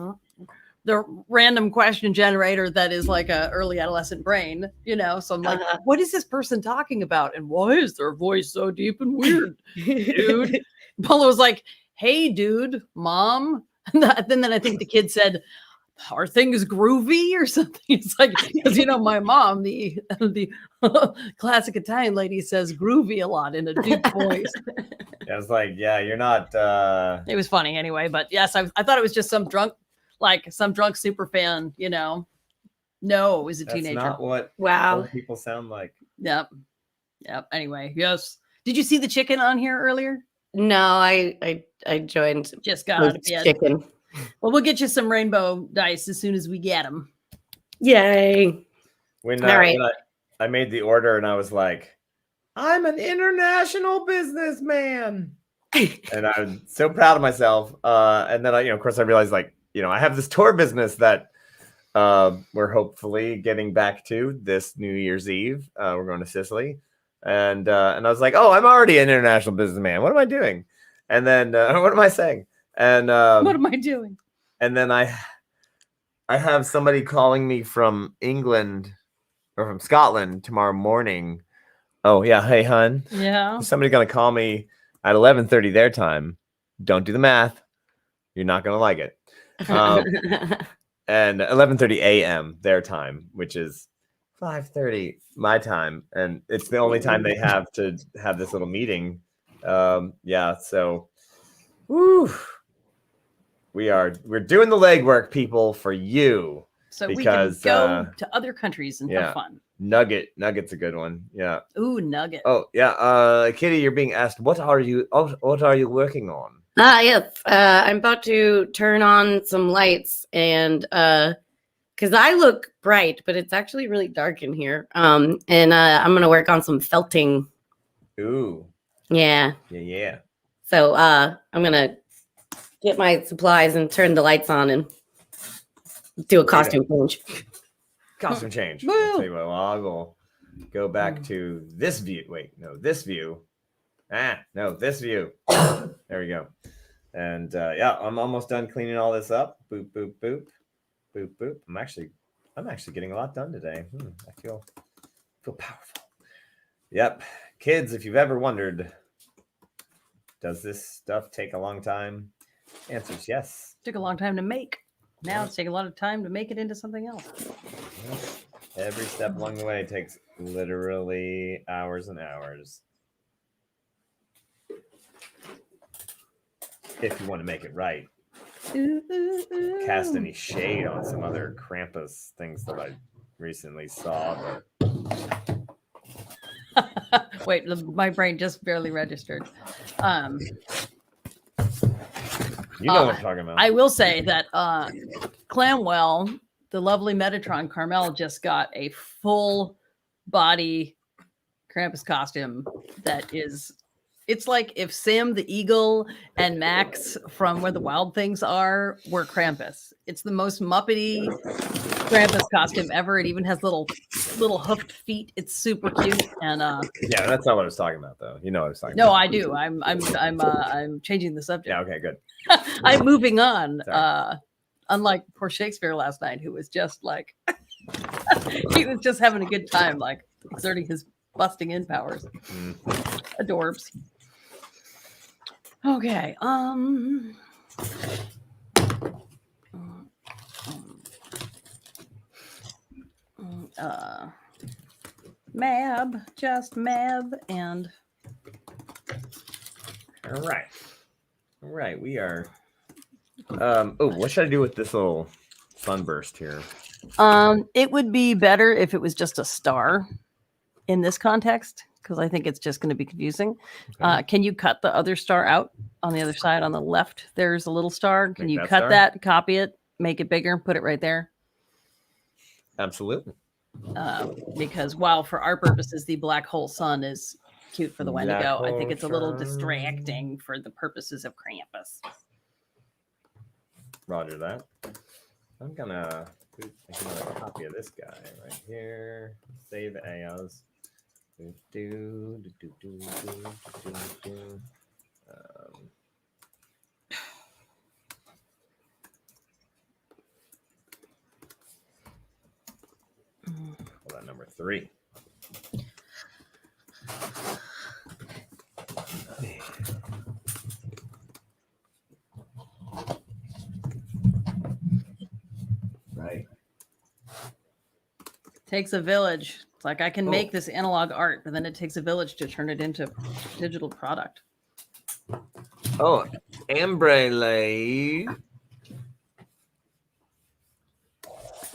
the random question generator that is like a early adolescent brain, so I'm like, what is this person talking about? And why is their voice so deep and weird, dude? Paulo was like, hey, dude, mom. And then I think the kid said, our thing is groovy or something. It's like, because my mom, the classic Italian lady, says groovy a lot in a deep voice. I was like, yeah, you're not. It was funny anyway, but yes, I thought it was just some drunk super fan, No, it was a That's teenager. not what Wow. old people sound like. Yep. Anyway, yes. Did you see the chicken on here earlier? No, I joined Just got out of Roast bed. chicken. Well, we'll get you some rainbow dice as soon as we get them. Yay. When, All right. when I made the order and I was like, I'm an international businessman. And I was so proud of myself. And then of course I realized I have this tour business that we're hopefully getting back to this New Year's Eve. We're going to Sicily. And I was like, oh, I'm already an international businessman. What am I doing? And then what am I saying? And What am I doing? and then I have somebody calling me from England or from Scotland tomorrow morning. Oh yeah, hey hun. Yeah. Somebody's gonna call me at 11:30 their time. Don't do the math. You're not gonna like it. And 11:30 a.m. their time, which is 5:30 my time, and it's the only time they have to have this little meeting. Yeah, so woo. We're doing the legwork, people, for you. So Because, we can go to other countries and yeah. have fun. Nugget's a good one. Yeah. Ooh, Nugget. Oh yeah. Kitty, you're being asked. What are you working on? Yes. I'm about to turn on some lights and because I look bright, but it's actually really dark in here. And I'm gonna work on some felting. Ooh. Yeah. Yeah. So I'm gonna get my supplies and turn the lights on and do a costume change. Costume change. Woo! I'll tell you what. Well, I will go back to this view. Wait, no, this view. No, this view. There we go. And yeah, I'm almost done cleaning all this up. Boop, boop, boop, boop, boop. I'm actually getting a lot done today. I feel powerful. Yep, kids, if you've ever wondered, does this stuff take a long time? Answer is yes. Took a long time to make. Now it's taking a lot of time to make it into something else. Every step along the way takes literally hours and hours. If you want to make it right. Cast any shade on some other Krampus things that I recently saw. Wait, my brain just barely registered. You know what I'm talking about. I will say that Clamwell, the lovely Metatron Carmel, just got a full body Krampus costume that is. It's like if Sam the Eagle and Max from Where the Wild Things Are were Krampus. It's the most Muppety Krampus costume ever. It even has little hoofed feet. It's super cute. And yeah, that's not what I was talking about, though. You know what I was talking no, about. I do. I'm changing the subject. Yeah. Okay. Good. I'm moving on. Sorry. Unlike poor Shakespeare last night, who was just like he was just having a good time, like exerting his busting in powers. Adorbs. Okay. Mab, just Mab, and All right. We are. Oh, what should I do with this little sunburst here? it would be better if it was just a star in this context, because I think it's just going to be confusing. Okay. Can you cut the other star out on the other side on the left? There's a little star. Can Make you that cut star? that, copy it, make it bigger, put it right there? Absolutely. Because while for our purposes, the black hole sun is cute for the Black Wendigo, I think hole it's a little sun. distracting for the purposes of Krampus. Roger that. I'm gonna make another copy of this guy right here. Save as. Hold on, number 3. Right. Takes a village. It's like I can make this analog art, but then it takes a village to turn it into digital product. Oh, Ambrele.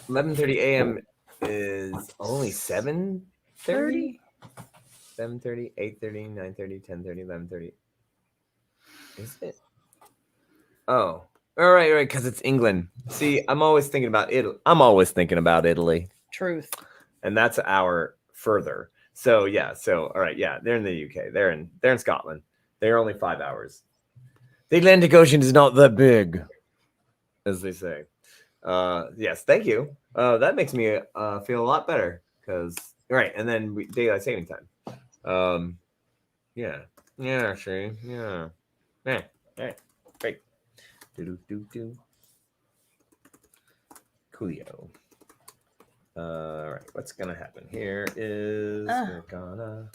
11:30 a.m. is only 7:30. 7:30, 8:30, 9:30, 10:30, 11:30. Is it? Oh, all right, because it's England. See, I'm always thinking about Italy. Truth. And that's an hour further. So yeah, all right, yeah, they're in the UK. They're in Scotland. They're only 5 hours. The Atlantic Ocean is not that big, as they say. Yes, thank you. That makes me feel a lot better because right, and then daylight saving time. Yeah, sure, yeah. All right, great. Do. Coolio. All right, what's gonna happen here is we're gonna.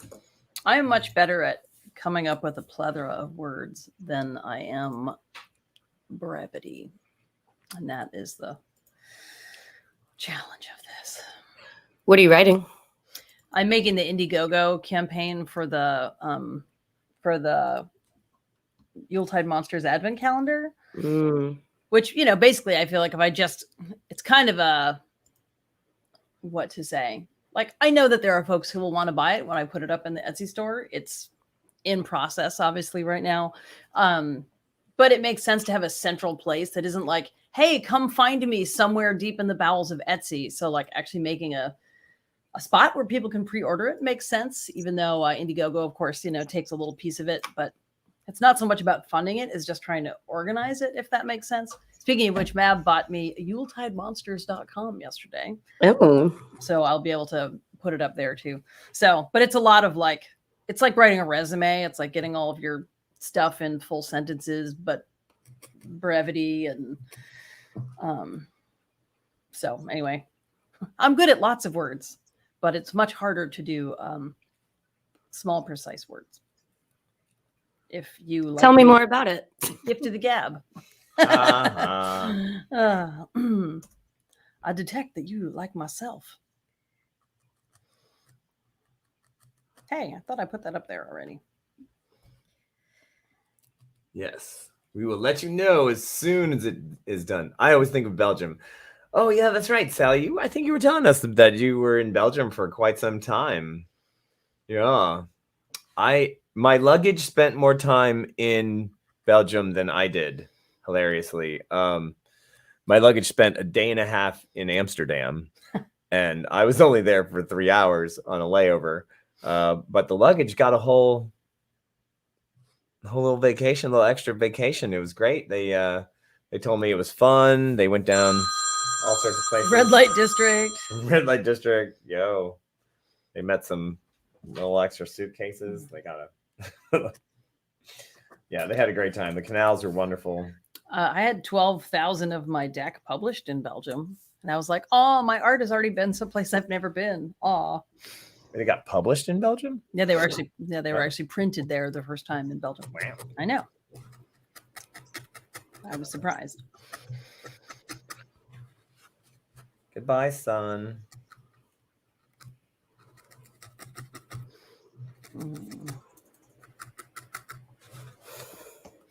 I am much better at coming up with a plethora of words than I am brevity. And that is the challenge of this. What are you writing? I'm making the Indiegogo campaign for the Yuletide Monsters Advent Calendar, which, basically I feel like if I just, it's kind of a what to say. Like, I know that there are folks who will want to buy it when I put it up in the Etsy store. It's in process, obviously, right now. But it makes sense to have a central place that isn't like, hey, come find me somewhere deep in the bowels of Etsy. So, like, actually making a spot where people can pre-order it makes sense, even though Indiegogo, of course, takes a little piece of it. But it's not so much about funding it, it's just trying to organize it, if that makes sense. Speaking of which, Mab bought me YuleTideMonsters.com yesterday. Oh, So I'll be able to put it up there too. So, but it's a lot of like, it's like writing a resume. It's like getting all of your stuff in full sentences, but brevity. And so anyway, I'm good at lots of words, but it's much harder to do small, precise words. If you like tell me more about it. gift to the gab. Uh-huh. I detect that you like myself. Hey, I thought I put that up there already. Yes, we will let you know as soon as it is done. I always think of Belgium. Oh yeah, that's right, Sally. I think you were telling us that you were in Belgium for quite some time. Yeah, my luggage spent more time in Belgium than I did. Hilariously, my luggage spent a day and a half in Amsterdam, and I was only there for 3 hours on a layover. But the luggage got a whole little vacation, a little extra vacation. It was great. They told me it was fun. They went down all sorts of places. Red light district. Red light district. Yo, they met some little extra suitcases. They got a yeah, they had a great time. The canals are wonderful. I had 12,000 of my deck published in Belgium. And I was like, oh, my art has already been someplace I've never been. Oh, They got published in Belgium. yeah, they were actually printed there the first time in Belgium. Wow. I know. I was surprised. Goodbye, son.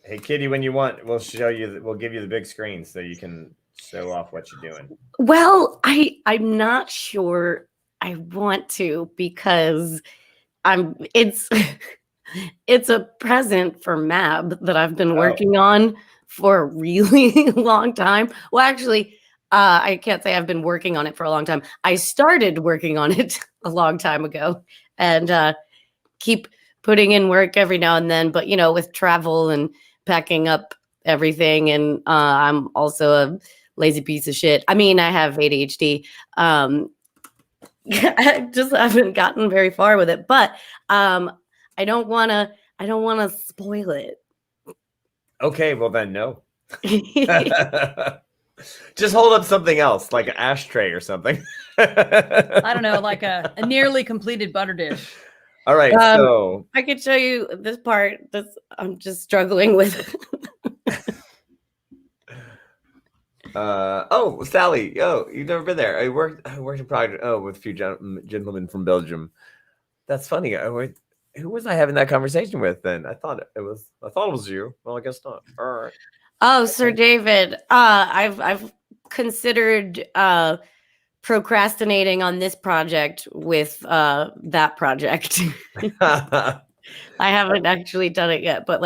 Hey, Kitty, when you want, we'll give you the big screen so you can show off what you're doing. Well, I'm not sure I want to because it's it's a present for Mab that I've been working on for a really long time. Well, actually, I can't say I've been working on it for a long time. I started working on it a long time ago and keep putting in work every now and then. But, with travel and packing up everything, and I'm also a lazy piece of shit. I mean, I have ADHD. I just haven't gotten very far with it, but I don't want to spoil it. Okay, well then no. Just hold up something else, like an ashtray or something. I don't know, like a nearly completed butter dish. All right, so I could show you this part that I'm just struggling with. oh, Sally, you've never been there. I worked in project with a few gentlemen from Belgium. That's funny. Who was I having that conversation with then? I thought it was you. Well, I guess not. All right. Oh, Sir David, I've considered procrastinating on this project with that project. I haven't actually done it yet, but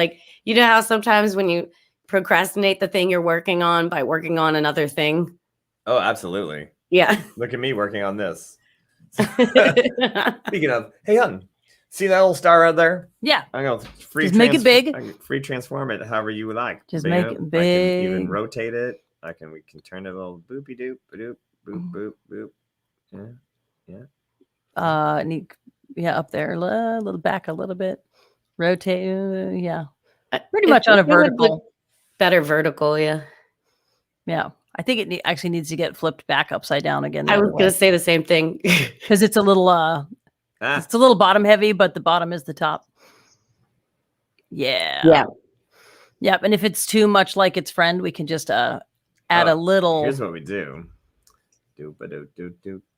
how sometimes when you procrastinate the thing you're working on by working on another thing. Oh, absolutely. Yeah. Look at me working on this. Speaking of, hey, hon, see that little star out there? Yeah. I'm gonna make it big. I can free transform it however you would like. Just make it big. I can even rotate it. We can turn it a little boopy doop, boop, boop, boop, boop. Yeah. Up there, a little back a little bit. Rotate. Yeah. Pretty much on a vertical. Better vertical, yeah. Yeah. I think it actually needs to get flipped back upside down again. I was going to say the same thing. Because it's a little it's a little bottom heavy, but the bottom is the top. Yeah. Yeah. Yep. And if it's too much like its friend, we can just add a little. Here's what we do. Do.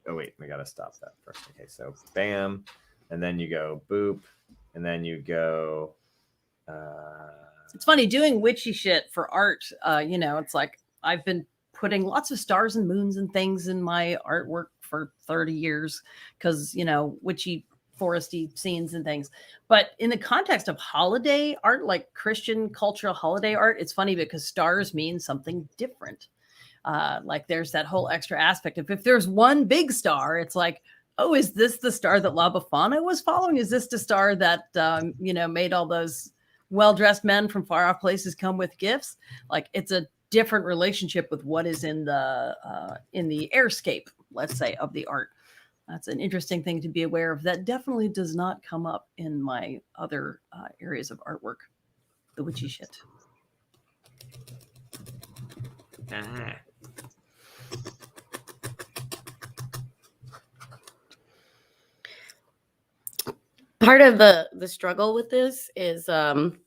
Oh wait, we gotta stop that first. Okay, so bam, and then you go boop, and then you go. It's funny doing witchy shit for art. It's like I've been putting lots of stars and moons and things in my artwork for 30 years because, witchy foresty scenes and things. But in the context of holiday art, like Christian cultural holiday art, it's funny because stars mean something different. Like there's that whole extra aspect of if there's one big star, it's like, oh, is this the star that La Befana was following? Is this the star that, made all those well-dressed men from far off places come with gifts? Like it's a different relationship with what is in the airscape, let's say, of the art. That's an interesting thing to be aware of. That definitely does not come up in my other areas of artwork. The witchy shit. Ah. Part of the struggle with this is when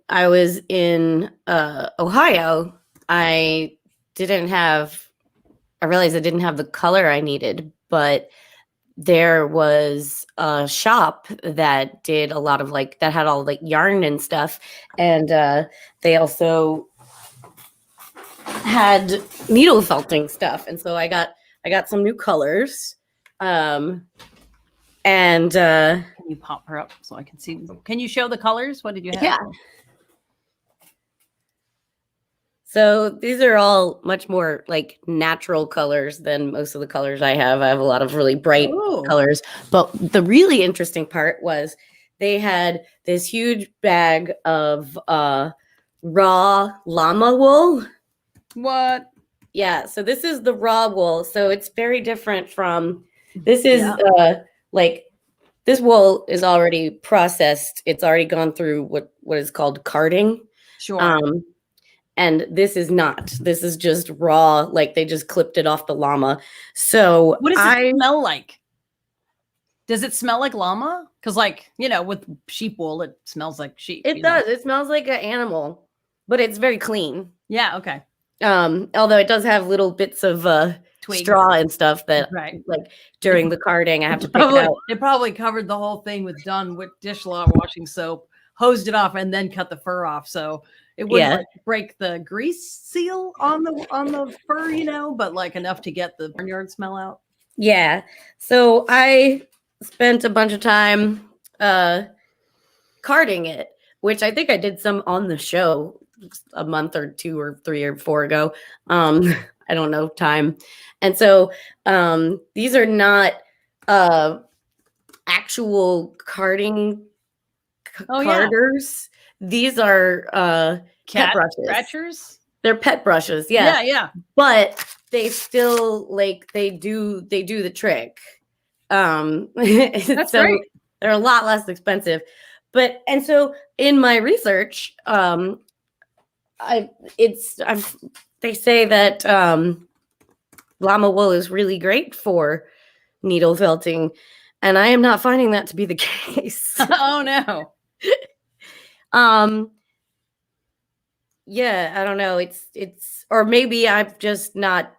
I was in Ohio, I realized I didn't have the color I needed, but there was a shop that did a lot of that had all yarn and stuff. And they also had needle felting stuff. And so I got some new colors. And Can you pop her up so I can see? Can you show the colors? What did you have? yeah. So these are all much more natural colors than most of the colors I have. I have a lot of really bright Ooh. colors. But the really interesting part was they had this huge bag of raw llama wool. What? Yeah, so this is the raw wool. So it's very different from this is this wool is already processed. It's already gone through what is called carding. Sure. And this is not. This is just raw, they just clipped it off the llama. So What does it smell like? Does it smell like llama? Because with sheep wool, it smells like sheep. It does. It smells like an animal, but it's very clean. Yeah. Okay. Although it does have little bits of Twigs. straw and stuff that Right. during the carding I have to pick it out. It probably covered the whole thing with Dunn with dishwashing soap, hosed it off, and then cut the fur off. So it wouldn't break the grease seal on the fur, but enough to get the barnyard smell out. Yeah. So I spent a bunch of time carding it, which I think I did some on the show a month or 2 or 3 or 4 ago. I don't know time. And so these are not actual carding carders. Yeah. These are pet brushes. Scratchers? They're pet brushes. Yeah. Yeah. But they still they do the trick. That's so great. They're a lot less expensive. And so in my research, they say that llama wool is really great for needle felting, and I am not finding that to be the case. Oh no. Yeah, I don't know. It's or maybe I'm just not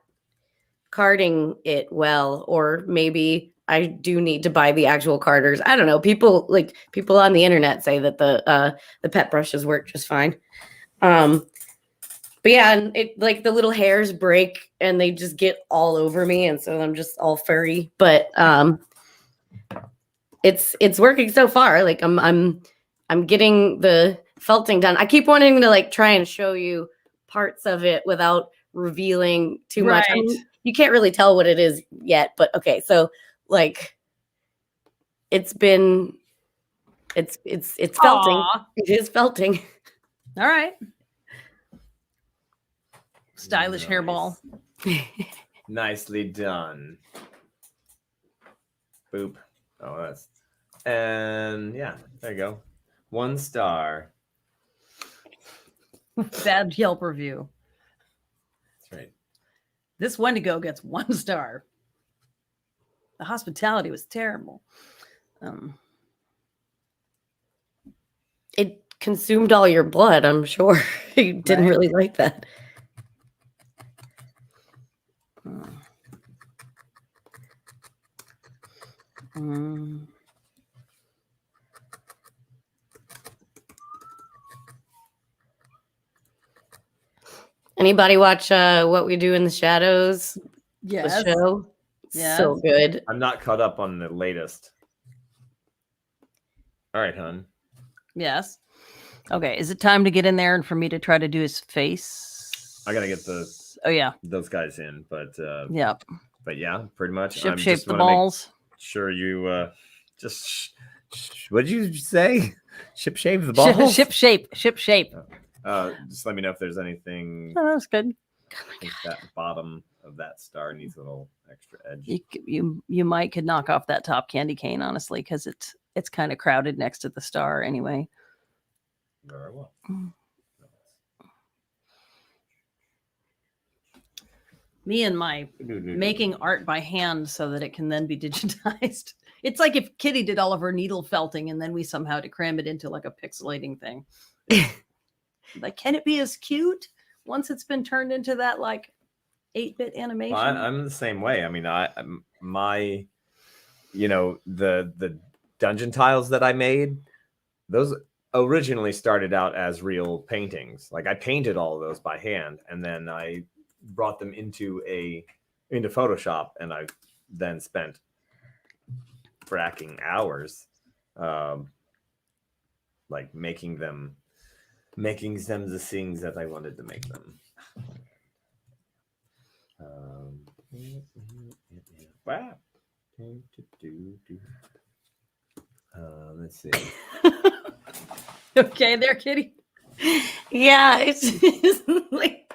carding it well, or maybe I do need to buy the actual carders. I don't know. People on the internet say that the pet brushes work just fine. But yeah, and it the little hairs break and they just get all over me, and so I'm just all furry. But it's working so far. I'm getting the felting done. I keep wanting to try and show you parts of it without revealing too much. I mean, you can't really tell what it is yet, but okay. So it's felting. Aww. It is felting. All right. Stylish hairball. Nicely done. Boop. Oh, and yeah, there you go. 1 star. Bad Yelp review. That's right. This Wendigo gets 1 star. The hospitality was terrible. It consumed all your blood, I'm sure. You didn't really like that. Anybody watch What We Do in the Shadows? Yes. The show? Yes. So good. I'm not caught up on the latest. All right, hon. Yes. Okay. Is it time to get in there and for me to try to do his face? I gotta get Oh yeah. those guys in, but Yeah. yeah, pretty much. Ship I'm shape just the wanna make balls. sure you just what did you say? Ship shave the balls. Ship shape. Ship shape. Just let me know if there's anything. Oh, that's good. I think that bottom of that star needs a little extra edge. You might could knock off that top candy cane, honestly, because it's kind of crowded next to the star anyway. Very well. Me and my making art by hand so that it can then be digitized. It's like if Kitty did all of her needle felting and then we somehow had to cram it into like a pixelating thing. Like, can it be as cute once it's been turned into that like 8-bit animation? Well, I'm the same way. I mean, my the dungeon tiles that I made, those originally started out as real paintings. Like I painted all of those by hand, and then I brought them into Photoshop, and I then spent fracking hours, like making them the things that I wanted to make them. Wow. Let's see. Okay, there, Kitty. Yeah, it's just like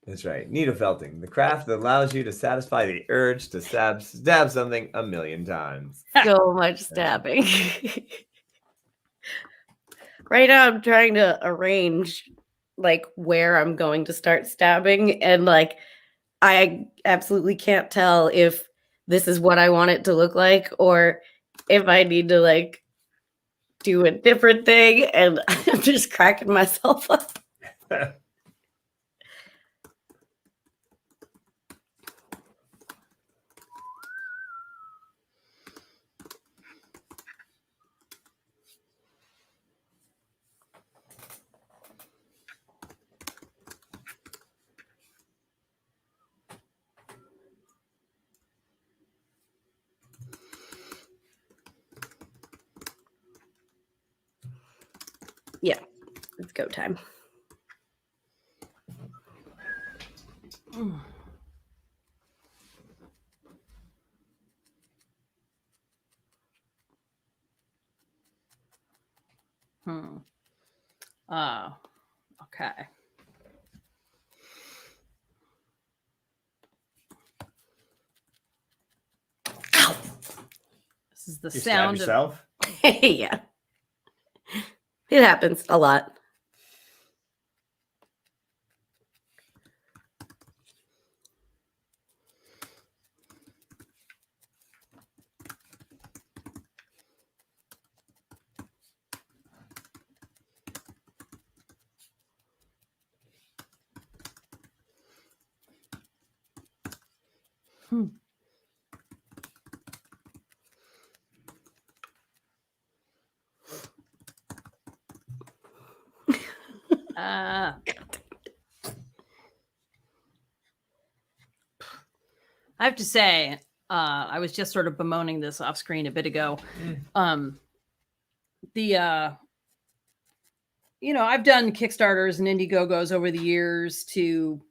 That's right. Needle felting, the craft that allows you to satisfy the urge to stab something a million times. so much stabbing. Right now I'm trying to arrange like where I'm going to start stabbing, and like I absolutely can't tell if this is what I want it to look like or if I need to like do a different thing, and I'm just cracking myself up. Yeah, it's go time. Okay. Ow! This is the You stab sound of yourself? Yeah. It happens a lot. I have to say, I was just sort of bemoaning this off screen a bit ago. I've done Kickstarters and Indiegogos over the years to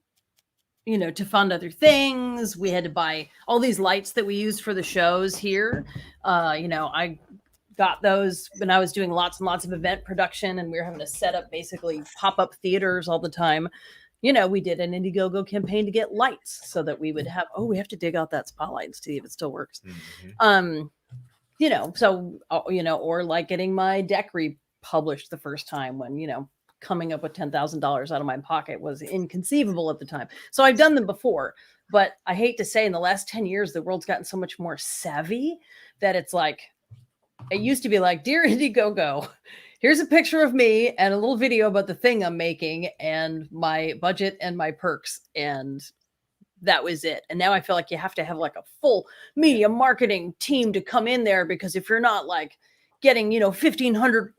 fund other things. We had to buy all these lights that we used for the shows here. I got those when I was doing lots and lots of event production, and we were having to set up basically pop-up theaters all the time. We did an Indiegogo campaign to get lights so that we would have, we have to dig out that spotlight and see if it still works. Or like getting my deck republished the first time when, coming up with $10,000 out of my pocket was inconceivable at the time. So I've done them before, but I hate to say in the last 10 years, the world's gotten so much more savvy that it's like, it used to be like, dear Indiegogo, here's a picture of me and a little video about the thing I'm making and my budget and my perks. And that was it. And now I feel like you have to have like a full media marketing team to come in there, because if you're not like getting, 1,500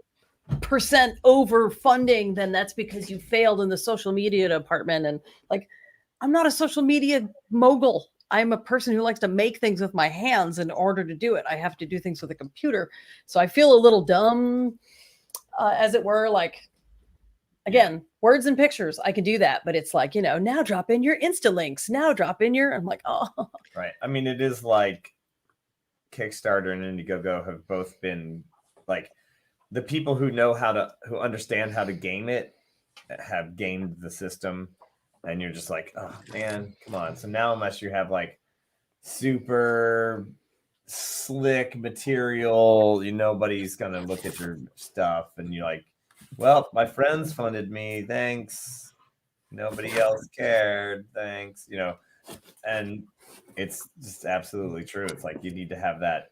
percent over funding, then that's because you failed in the social media department. And like, I'm not a social media mogul. I'm a person who likes to make things with my hands. In order to do it, I have to do things with a computer. So I feel a little dumb, as it were. Like, again, words and pictures, I can do that. But it's like, now drop in your Insta links. Now drop in your, I'm like, oh. Right. I mean, it is like Kickstarter and Indiegogo have both been like, the people who understand how to game it have gamed the system. And you're just like, oh man, come on. So now, unless you have like super slick material, nobody's gonna look at your stuff, and you're like, well, my friends funded me, thanks. Nobody else cared, thanks. And it's just absolutely true. It's like you need to have that,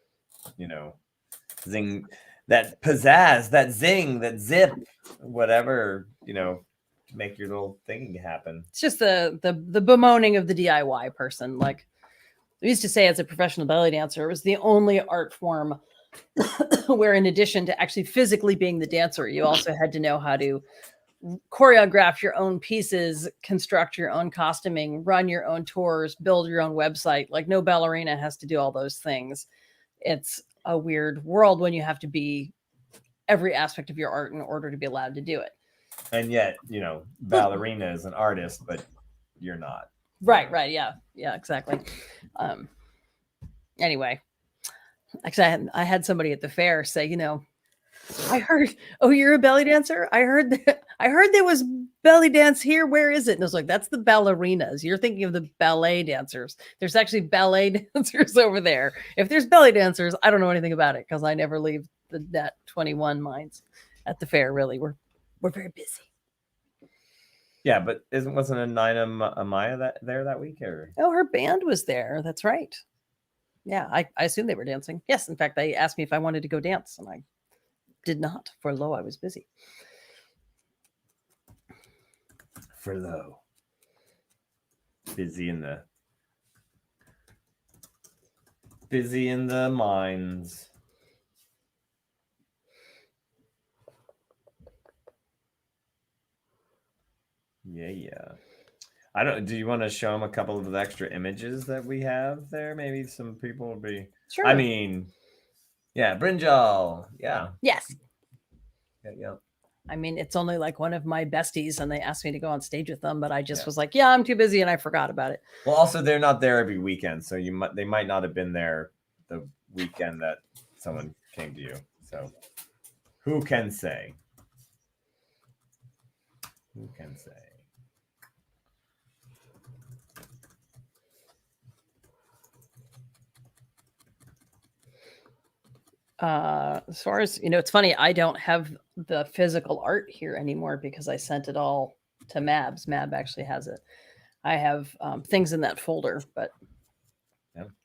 zing, that pizzazz, that zing, that zip, whatever, to make your little thing happen. It's just the bemoaning of the DIY person. Like, I used to say, as a professional belly dancer, it was the only art form where, in addition to actually physically being the dancer, you also had to know how to choreograph your own pieces, construct your own costuming, run your own tours, build your own website. Like, no ballerina has to do all those things. It's a weird world when you have to be every aspect of your art in order to be allowed to do it. And yet, ballerina is an artist, but you're not. Right. Yeah, exactly. Anyway, actually, I had somebody at the fair say, I heard, oh, you're a belly dancer? I heard there was belly dance here. Where is it? And I was like, that's the ballerinas. You're thinking of the ballet dancers. There's actually ballet dancers over there. If there's belly dancers, I don't know anything about it because I never leave the Nat 21 mines at the fair. Really, we're very busy. Yeah, but wasn't a Nina Amaya there that week? Or? Oh, her band was there. That's right. Yeah, I assume they were dancing. Yes, in fact, they asked me if I wanted to go dance, and I did not. For lo, I was busy. For lo, busy in the mines. Yeah. I don't. Do you want to show them a couple of the extra images that we have there? Maybe some people will be. Sure. I mean, yeah, brinjal. Yeah. Yes. Yeah. I mean, it's only like one of my besties, and they asked me to go on stage with them, but I just was like, yeah, I'm too busy, and I forgot about it. Well, also they're not there every weekend, so they might not have been there the weekend that someone came to you. So, who can say? Who can say? As far as it's funny, I don't have the physical art here anymore because I sent it all to Mabs. Mab actually has it. I have things in that folder, but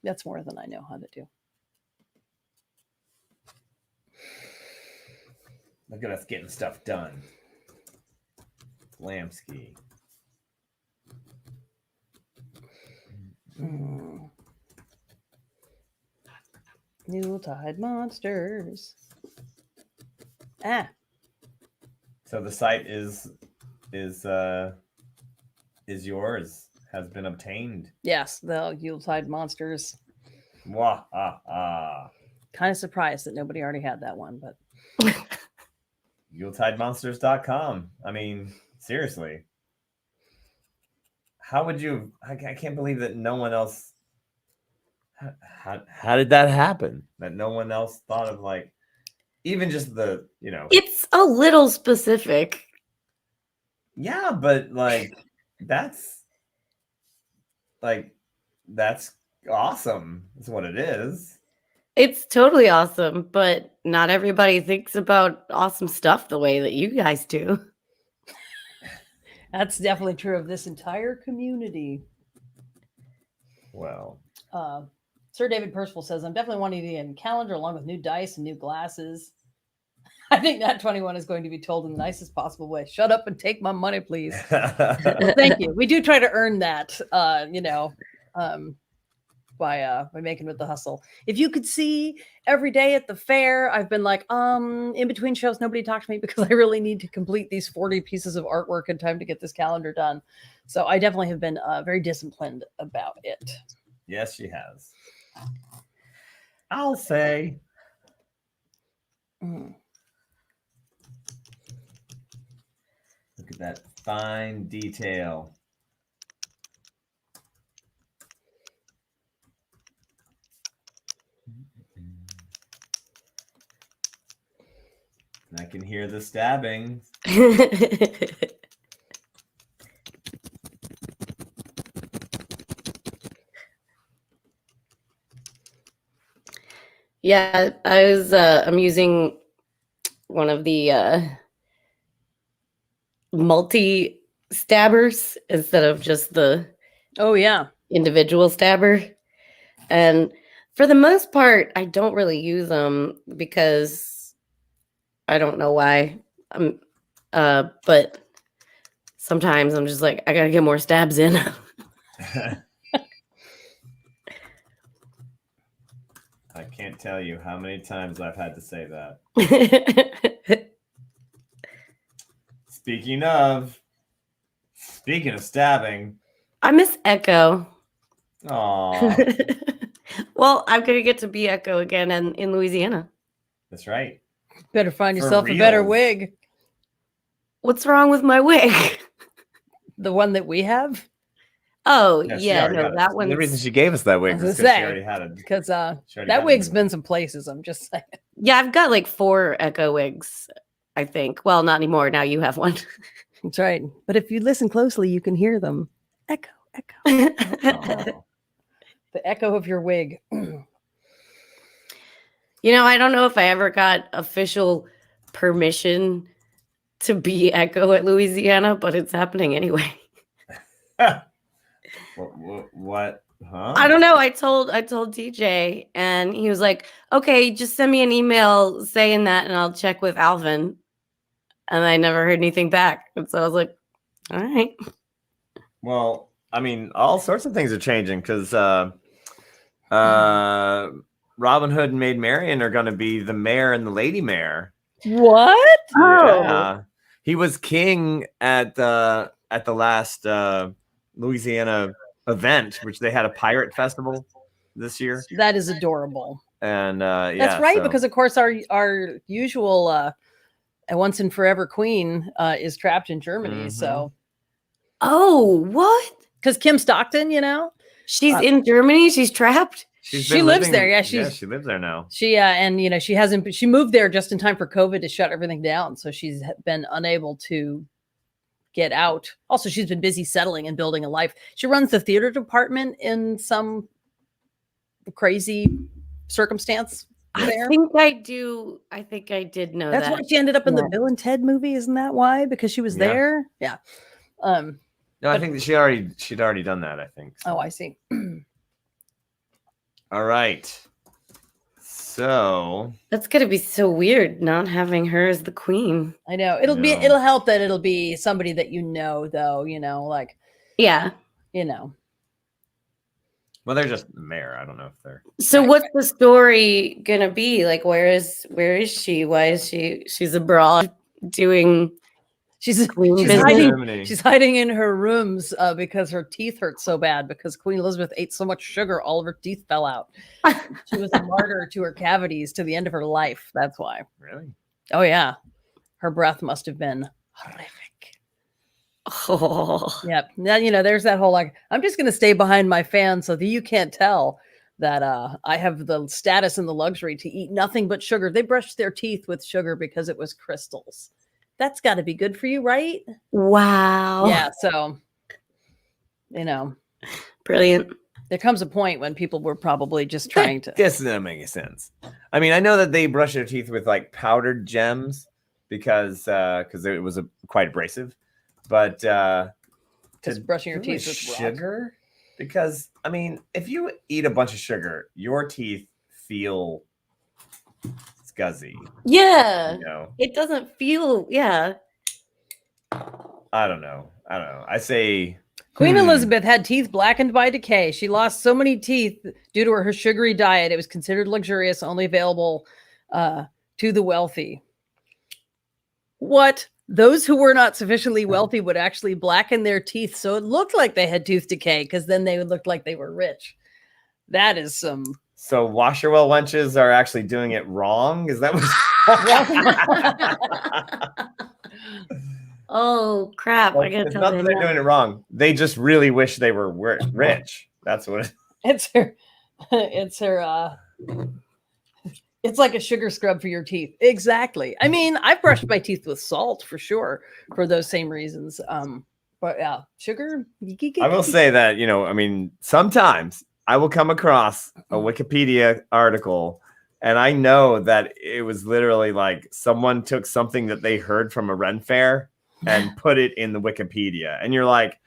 that's more than I know how to do. Look at us getting stuff done. Lamsky. Yuletide monsters. So the site is yours, has been obtained. Yes, the Yuletide monsters. Wah, Kind of surprised that nobody already had that one, but YuletideMonsters.com. I mean, seriously. How would you? I can't believe that no one else. How did that happen? That no one else thought of, like, even just the, It's a little specific. Yeah, but that's awesome. That's what it is. It's totally awesome, but not everybody thinks about awesome stuff the way that you guys do. that's definitely true of this entire community. Well, Sir David Percival says, I'm definitely wanting to get a calendar along with new dice and new glasses. I think Nat 21 is going to be told in the nicest possible way. Shut up and take my money, please. Well, thank you. We do try to earn that, by Making with the Hustle. If you could see every day at the fair, I've been like, in between shows, nobody talked to me because I really need to complete these 40 pieces of artwork in time to get this calendar done. So I definitely have been very disciplined about it. Yes, she has. I'll say. Mm. Look at that fine detail. And I can hear the stabbing. Yeah, I'm using one of the multi stabbers instead of just the Oh yeah. individual stabber. And for the most part, I don't really use them because I don't know why. But sometimes I'm just like, I gotta get more stabs in. I can't tell you how many times I've had to say that. Speaking of stabbing. I miss Echo. Aw, Well, I'm gonna get to be Echo again in Louisiana. that's right. Better find For yourself a better reals. wig. What's wrong with my wig? The one that we have. Oh Yeah, she yeah, already no, had it. that one. The reason she gave us that wig I was was gonna because she say, already had it. Because She already had that it wig's in been some places. I'm just saying. Yeah, I've got like 4 Echo wigs, I think. Well, not anymore. Now you have one. That's right. But if you listen closely, you can hear them. Echo, echo. Aw. The echo of your wig. You know, I don't know if I ever got official permission to be Echo at Louisiana, but it's happening anyway. What? Huh? I don't know. I told DJ and he was like, "Okay, just send me an email saying that and I'll check with Alvin." And I never heard anything back. And so I was like, "All right." Well, I mean, all sorts of things are changing because Robin Hood and Maid Marian are going to be the mayor and the lady mayor. What? Yeah, he was king at the last Louisiana event, which they had a pirate festival this year, That is adorable. and yeah, That's right, so- because of course our usual once and forever queen is trapped in Germany. Mhm. So Oh, what? because Kim Stockton, you know, She's in Germany? She's trapped? she's she been lives living- there. Yeah, she lives there now. she and you know she moved there just in time for COVID to shut everything down. So she's been unable to get out. Also, she's been busy settling and building a life. She runs the theater department in some crazy circumstance there. I think I do. I think I did know That's that. why she ended up in the Yeah. Bill and Ted movie. Isn't that why? Because she was Yeah. there. Yeah. No, I think that she'd already done that. I think. Oh, I see. All right. So That's gonna be so weird not having her as the queen. I know No. it'll help that it'll be somebody that you know, though. You know, like Yeah. you know. well, they're just the mayor. I don't know if they're. So what's the story gonna be? Like where is she? Why is she's abroad doing She's queen she's business? hiding. Germany. She's hiding in her rooms because her teeth hurt so bad because Queen Elizabeth ate so much sugar, all of her teeth fell out. She was a martyr to her cavities to the end of her life. That's why. Really? Oh yeah, her breath must have been horrific. Oh. Yep. Now you know there's that whole like I'm just gonna stay behind my fan so that you can't tell that I have the status and the luxury to eat nothing but sugar. They brushed their teeth with sugar because it was crystals. That's got to be good for you, right? Wow. Yeah. So, you know, Brilliant. there comes a point when people were probably just trying to. This doesn't make any sense. I mean, I know that they brush their teeth with like powdered gems because it was quite abrasive, but Just brushing your do teeth with rock. sugar, because I mean, if you eat a bunch of sugar, your teeth feel scuzzy. Yeah. You know, It doesn't feel, yeah. I don't know. I say Queen Elizabeth had teeth blackened by decay. She lost so many teeth due to her sugary diet. It was considered luxurious, only available to the wealthy. What? Those who were not sufficiently wealthy would actually blacken their teeth so it looked like they had tooth decay, because then they would look like they were rich. That is some. So washerwell wenches are actually doing it wrong? Is that what? Oh crap! Well, I gotta it's tell not that them they're that. doing it wrong. They just really wish they were rich. That's what it It's her. It's her. It's like a sugar scrub for your teeth. Exactly. I mean, I've brushed my teeth with salt for sure for those same reasons. But yeah, sugar. I will say that, I mean, sometimes I will come across a Wikipedia article and I know that it was literally like someone took something that they heard from a Ren fair and put it in the Wikipedia. And you're like,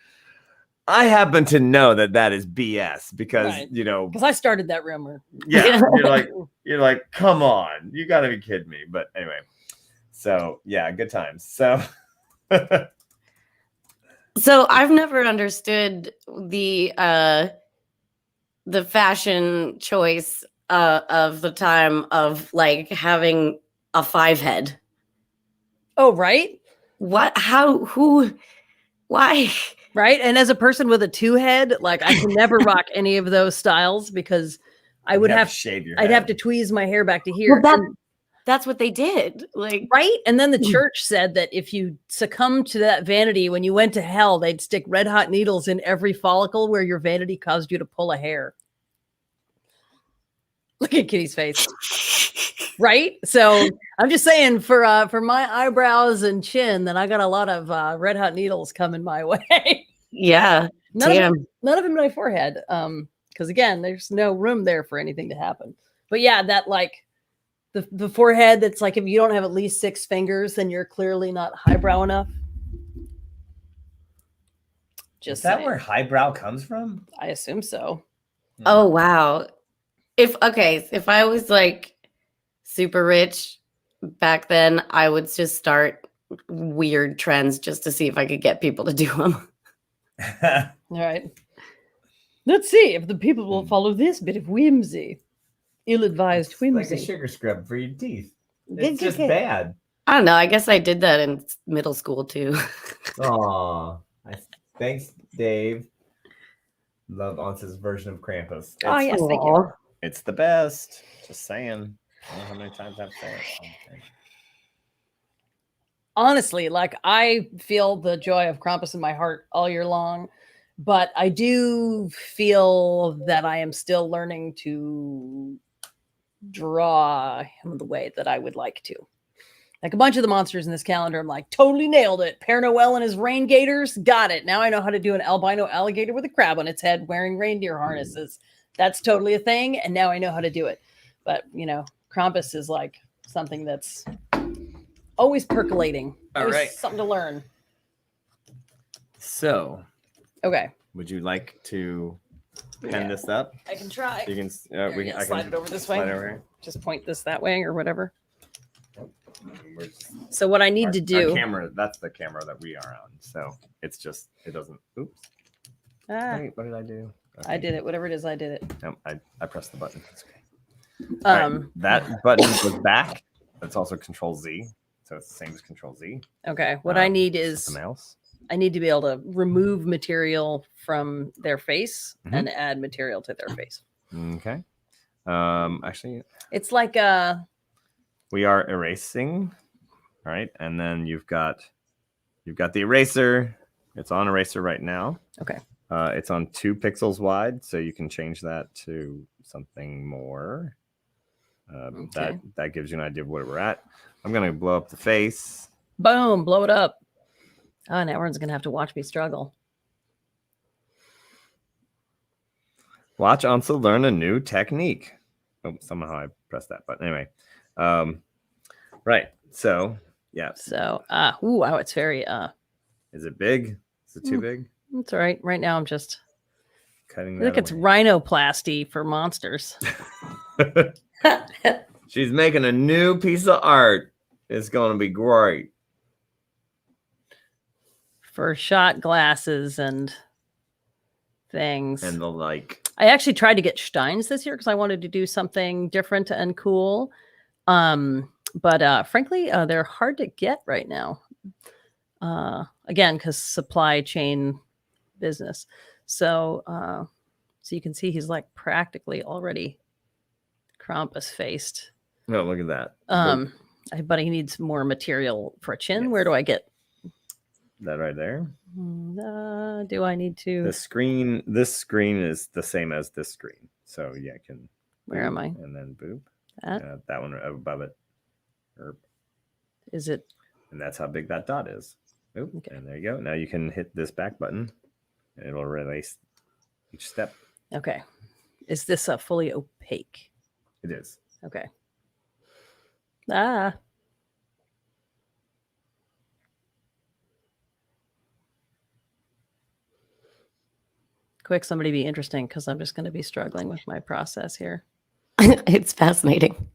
I happen to know that is BS because, Right. Because I started that rumor. yeah, you're like, come on, you gotta be kidding me. But anyway, so yeah, good times. So So I've never understood the fashion choice of the time of like having a 5 head. Oh, right. What? How? Who? Why? Right. And as a person with a 2 head, like I can never rock any of those styles because I would you have to shave your I'd head. have to tweeze my hair back to here. Well, And- that's what they did. Like, right. And then the church said that if you succumb to that vanity, when you went to hell, they'd stick red hot needles in every follicle where your vanity caused you to pull a hair. Look at Kitty's face. Right. So I'm just saying for my eyebrows and chin, that I got a lot of red hot needles coming my way. yeah. None of Damn. them in my forehead. Because again, there's no room there for anything to happen. But yeah, that like the forehead that's like if you don't have at least 6 fingers, then you're clearly not highbrow enough. Just Is that saying. where highbrow comes from? I assume so. Oh wow. If I was like super rich back then, I would just start weird trends just to see if I could get people to do them. All right. Let's see if the people will follow this bit of whimsy. Ill-advised It's like whimsy. a sugar scrub for your teeth. Good, It's good, just good. bad. I don't know. I guess I did that in middle school too. Aw. Thanks, Dave. Love Ans's version of Krampus. Oh, yes, thank you. Aw. It's the best. Just saying. I don't know how many times I've said it. Honestly, like I feel the joy of Krampus in my heart all year long, but I do feel that I am still learning to draw him the way that I would like to. Like a bunch of the monsters in this calendar, I'm like, totally nailed it. Père Noel and his rain gators, got it. Now I know how to do an albino alligator with a crab on its head wearing reindeer harnesses. That's totally a thing, and now I know how to do it. But, Krampus is like something that's always percolating. All Always right. something to learn. So, Okay. would you like to pen Yeah. this up? I can try. You can. Here, We yeah, can. I slide can it over this slide way. over here. Just point this that way or whatever. We're just- So what I need our- to our do. camera. That's the camera that we are on. So it's just. It doesn't. Oops. Wait, what did I do? I did it. Whatever it is, I did it. No, I pressed the button. It's okay. All right, that button was back. That's also Control Z. So it's the same as Control Z. Okay. What I need It's is the mouse. I need to be able to remove material from their face Mhm. and add material to their face. Okay. Actually, It's like we are erasing. All right, and then you've got the eraser. It's on eraser right now. Okay. It's on 2 pixels wide, so you can change that to something more. Okay. That gives you an idea of where we're at. I'm gonna blow up the face. boom, blow it up. Oh, and everyone's gonna have to watch me struggle. Watch Ansel learn a new technique. Oh, somehow I pressed that button. Anyway, right. So yeah, So wow, it's very is it big? Is it too big? it's all right. Right now I'm just Cutting I that think it's away. rhinoplasty for monsters. She's making a new piece of art. It's gonna be great. For shot glasses and things. and the like. I actually tried to get Steins this year because I wanted to do something different and cool. But frankly, they're hard to get right now. Again, because supply chain business. So you can see he's like practically already Krampus faced. Oh, look at that. But he needs more material for a chin. Yes. Where do I get That right there. do I need to? This screen is the same as this screen. So yeah, I can. Where am I? And then boop. That? That one above it. Erp. Is it? And that's how big that dot is. Oop, Okay. And there you go. Now you can hit this back button and it'll release each step. Okay. Is this a fully opaque? It is. Okay. Ah. Quick, somebody be interesting because I'm just going to be struggling with my process here. It's fascinating.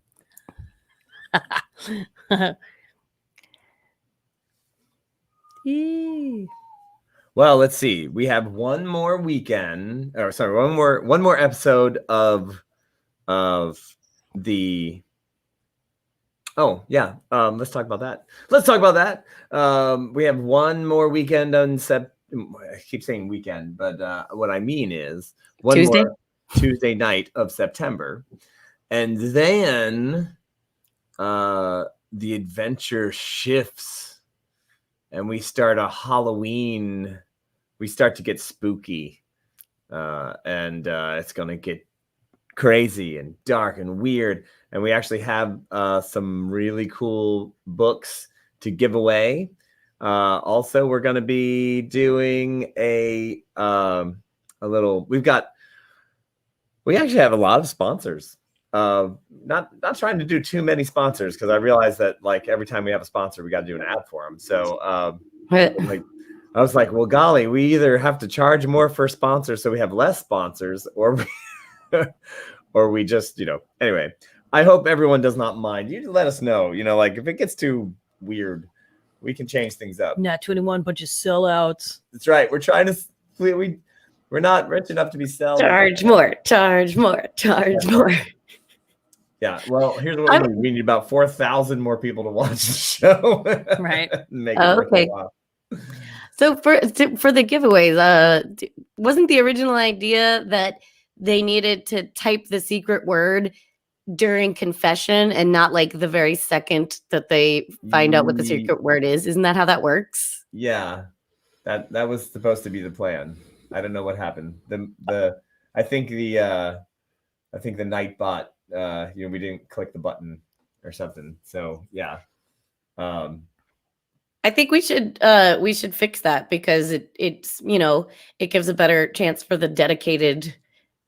Eee. Well, let's see. We have one more weekend, or sorry, one more episode of the. Oh yeah, let's talk about that. We have one more weekend on I keep saying weekend, but what I mean is one Tuesday? more Tuesday night of September, and then the adventure shifts, and we start a Halloween. We start to get spooky, and it's gonna get crazy and dark and weird. And we actually have some really cool books to give away. Also, we're going to be doing a little. We actually have a lot of sponsors. Not trying to do too many sponsors because I realize that like every time we have a sponsor, we got to do an ad for them. So like I was like, well, golly, we either have to charge more for sponsors so we have less sponsors, or or we just anyway. I hope everyone does not mind. You let us know. Like if it gets too weird, we can change things up. Nat 21, bunch of sellouts. That's right. We're trying to. We're not rich enough to be selling. Charge more. Yeah. Well, here's what we need about 4,000 more people to watch the show. Right. Make it worth Okay. a while. So for the giveaways, wasn't the original idea that they needed to type the secret word during confession and not like the very second that they find out what the secret word is? Isn't that how that works? Yeah, that was supposed to be the plan. I don't know what happened. I think the night bot, we didn't click the button or something. So yeah. I think we should fix that because it's it gives a better chance for the dedicated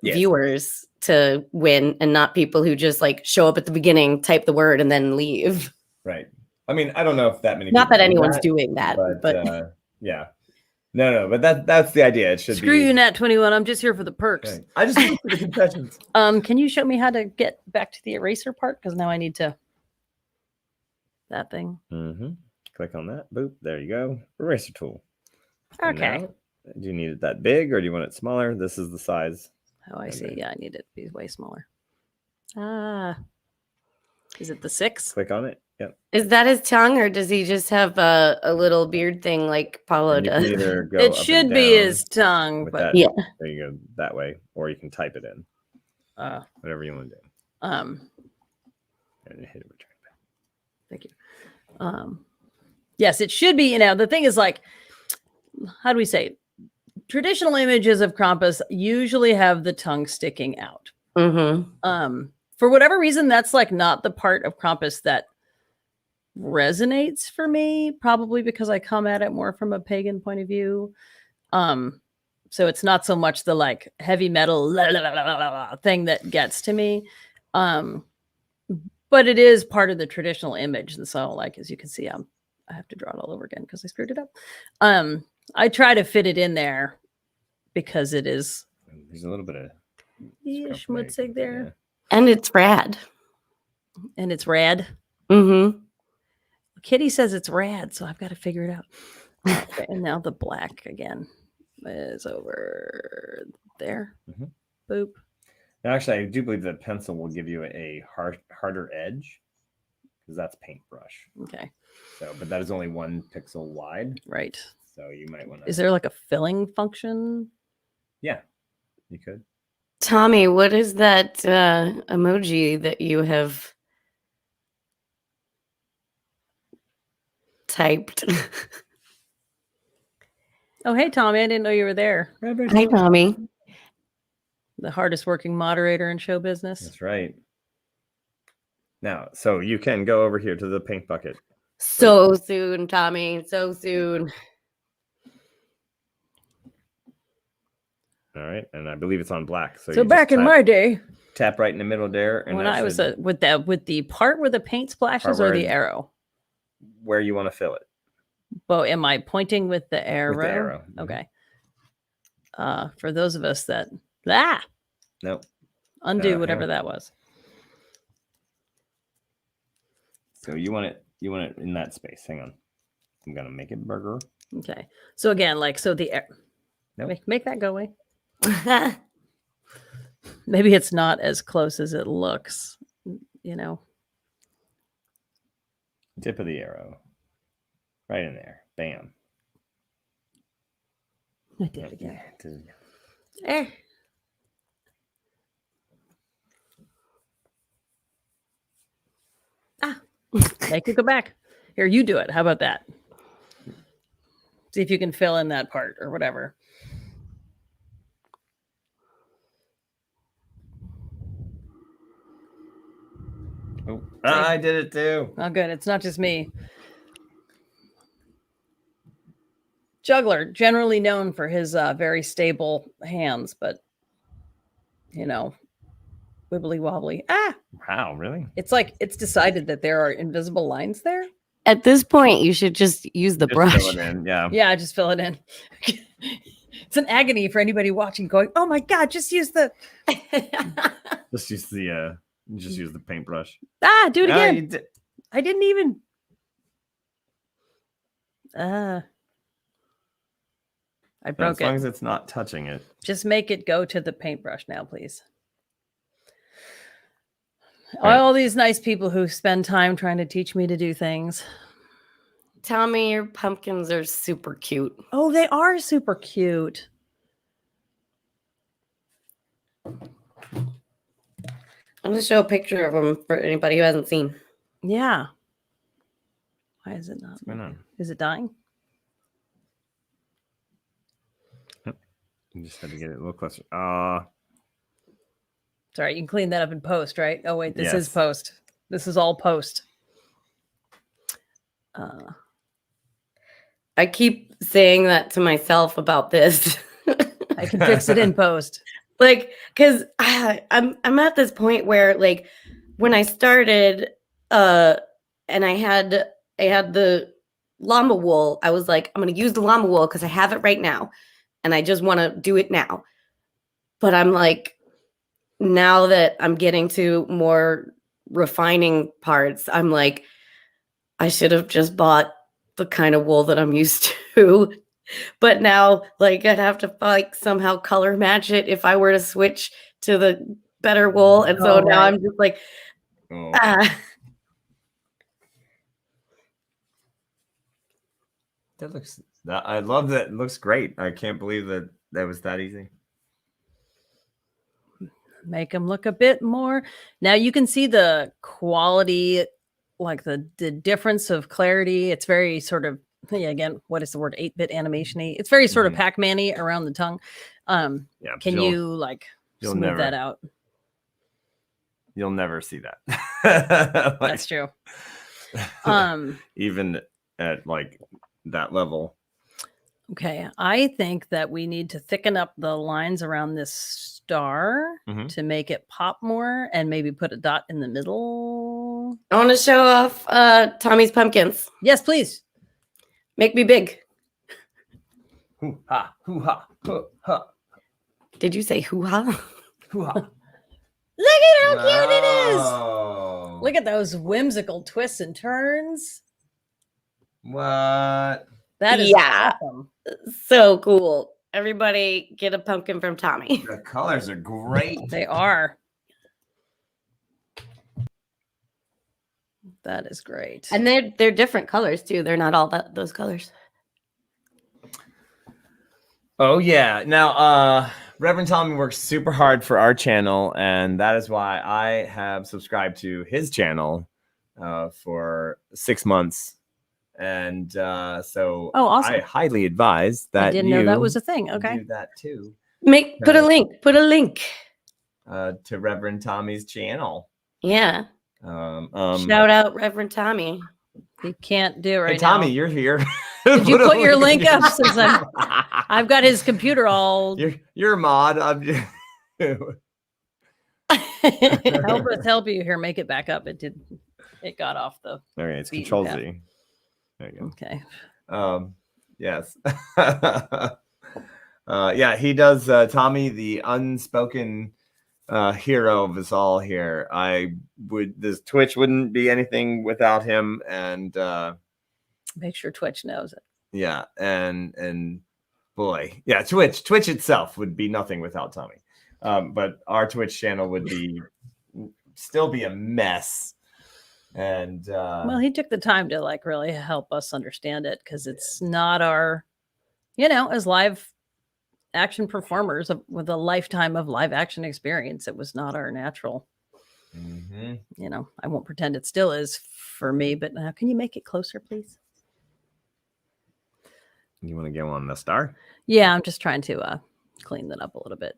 viewers to win and not people who just like show up at the beginning, type the word, and then leave. Right. I mean, I don't know if that many. Not people that do anyone's doing that, but yeah. No, but that's the idea. It should Screw be. you, Nat 21. I'm just here for the perks. Okay. I just look for the confessions. Can you show me how to get back to the eraser part? Because now I need to. That thing. Mm-hmm. Click on that. Boop. There you go. Eraser tool. And Okay. now, do you need it that big or do you want it smaller? This is the size. Oh, I see. Okay. Yeah, I need it to be way smaller. Is it the 6? Click on it. Yep. is that his tongue or does he just have a little beard thing like Paulo And you can does? either go It up and should be down his tongue, with but that. Yeah. There you go. That way, or you can type it in. Whatever you want to do. And hit return back. Thank you. Yes, it should be. The thing is, like, how do we say? Traditional images of Krampus usually have the tongue sticking out. Mm-hmm. For whatever reason, that's like not the part of Krampus that resonates for me. Probably because I come at it more from a pagan point of view. So it's not so much the like heavy metal thing that gets to me. But it is part of the traditional image. And so, like, as you can see, I have to draw it all over again because I screwed it up. I try to fit it in there because it is There's a little bit of schmutzig there. Yeah. And it's rad. And it's rad. Mm-hmm. Kitty says it's rad, so I've got to figure it out. Okay, and now the black again is over there. Mhm. Boop. Now, actually, I do believe that pencil will give you a harder edge because that's paintbrush. Okay. So, but that is only 1 pixel wide. Right. So you might want to. Is there like a filling function? Yeah, you could. Tommy, what is that emoji that you have typed? Oh, hey, Tommy. I didn't know you were there. Hi, Tommy. The hardest working moderator in show business. That's right. Now, so you can go over here to the paint bucket. So soon, Tommy. So soon. All right, and I believe it's on black. So, So you just back in tap- my day, tap right in the middle there, and when that I was should- with the part where the paint splashes Part or where the arrow. where you want to fill it. Well, am I pointing with the arrow? arrow, mhm. Okay. For those of us that Nope. undo hang whatever on. that was. So you want it in that space. Hang on. I'm gonna make it bigger. Okay. So again, like so the Nope. make that go away. Maybe it's not as close as it looks. You know. Tip of the arrow. Right in there. Bam. I did it again. Yeah, it did. Eh. Make it go back. Here, you do it. How about that? See if you can fill in that part or whatever. Oh, I did it too. Oh, good. It's not just me. Juggler, generally known for his very stable hands, but you know, wibbly wobbly. Wow, really? It's like it's decided that there are invisible lines there. At this point, you should just use the Just brush. fill it in. Yeah. Yeah, just fill it in. It's an agony for anybody watching, going, "Oh my god, just use the Just use the paintbrush. do it No, again." you did- I didn't even. I broke as long it. as it's not touching it. Just make it go to the paintbrush now, please. Right. All these nice people who spend time trying to teach me to do things. Tommy, your pumpkins are super cute. Oh, they are super cute. I'm going to show a picture of them for anybody who hasn't seen. Yeah. Why is it not? What's going on? Is it dying? You just had to get it a little closer. Sorry, you can clean that up in post, right? Oh, wait, this is Yes. post. This is all post. I keep saying that to myself about this. I can fix it in post. Like, because I'm at this point where, like, when I started and I had the llama wool, I was like, I'm gonna use the llama wool because I have it right now and I just want to do it now. But I'm like, now that I'm getting to more refining parts, I'm like, I should have just bought the kind of wool that I'm used to. But now, like, I'd have to like somehow color match it if I were to switch to the better wool. And so Oh, now right. I'm just like, Oh. I love that. It looks great. I can't believe that was that easy. Make them look a bit more. Now you can see the quality, like the difference of clarity. It's very sort of, yeah, again, what is the word? 8-bit animation-y. It's very sort of Mhm. Pac-Man-y around the tongue. Yeah. Can you'll- you like you'll smooth that never- out? You'll never see that. Like, That's true. Um, even at like that level. okay. I think that we need to thicken up the lines around this star Mhm. to make it pop more and maybe put a dot in the middle. I want to show off Tommy's pumpkins. Yes, please. Make me big. Hoo ha, hoo ha, hoo ha, Did you say hoo-ha? hoo ha. Look at how cute it is. Wow. Look at those whimsical twists and turns. What? That is Yeah. awesome. So cool. Everybody get a pumpkin from Tommy. The colors are great. They are. That is great. And they're different colors too. They're not all those colors. Oh yeah. Now, Reverend Tommy works super hard for our channel, and that is why I have subscribed to his channel for 6 months. And so Oh, awesome. I highly advise that I didn't you know that was a thing. Okay. do that too. Put a link. Put a link. To Reverend Tommy's channel. Yeah. Shout Shout out Reverend Tommy. You can't do it right Hey Tommy, now. you're here. Did you a put your link up since I've got his computer all You're a mod. I'm just... help you here, make it back up. It got off the Okay, it's Beaten Control path. Z. There you go. okay. Yes. Yeah, he does Tommy, the unspoken hero of us all here. This Twitch wouldn't be anything without him, and Make sure Twitch knows it. yeah, and boy, yeah, Twitch itself would be nothing without Tommy. But our Twitch channel would still be a mess. And Well, he took the time to like really help us understand it because it's not our, as live action performers with a lifetime of live action experience, it was not our natural. mhm. I won't pretend it still is for me, but can you make it closer, please? You want to go on the star? Yeah, I'm just trying to clean that up a little bit.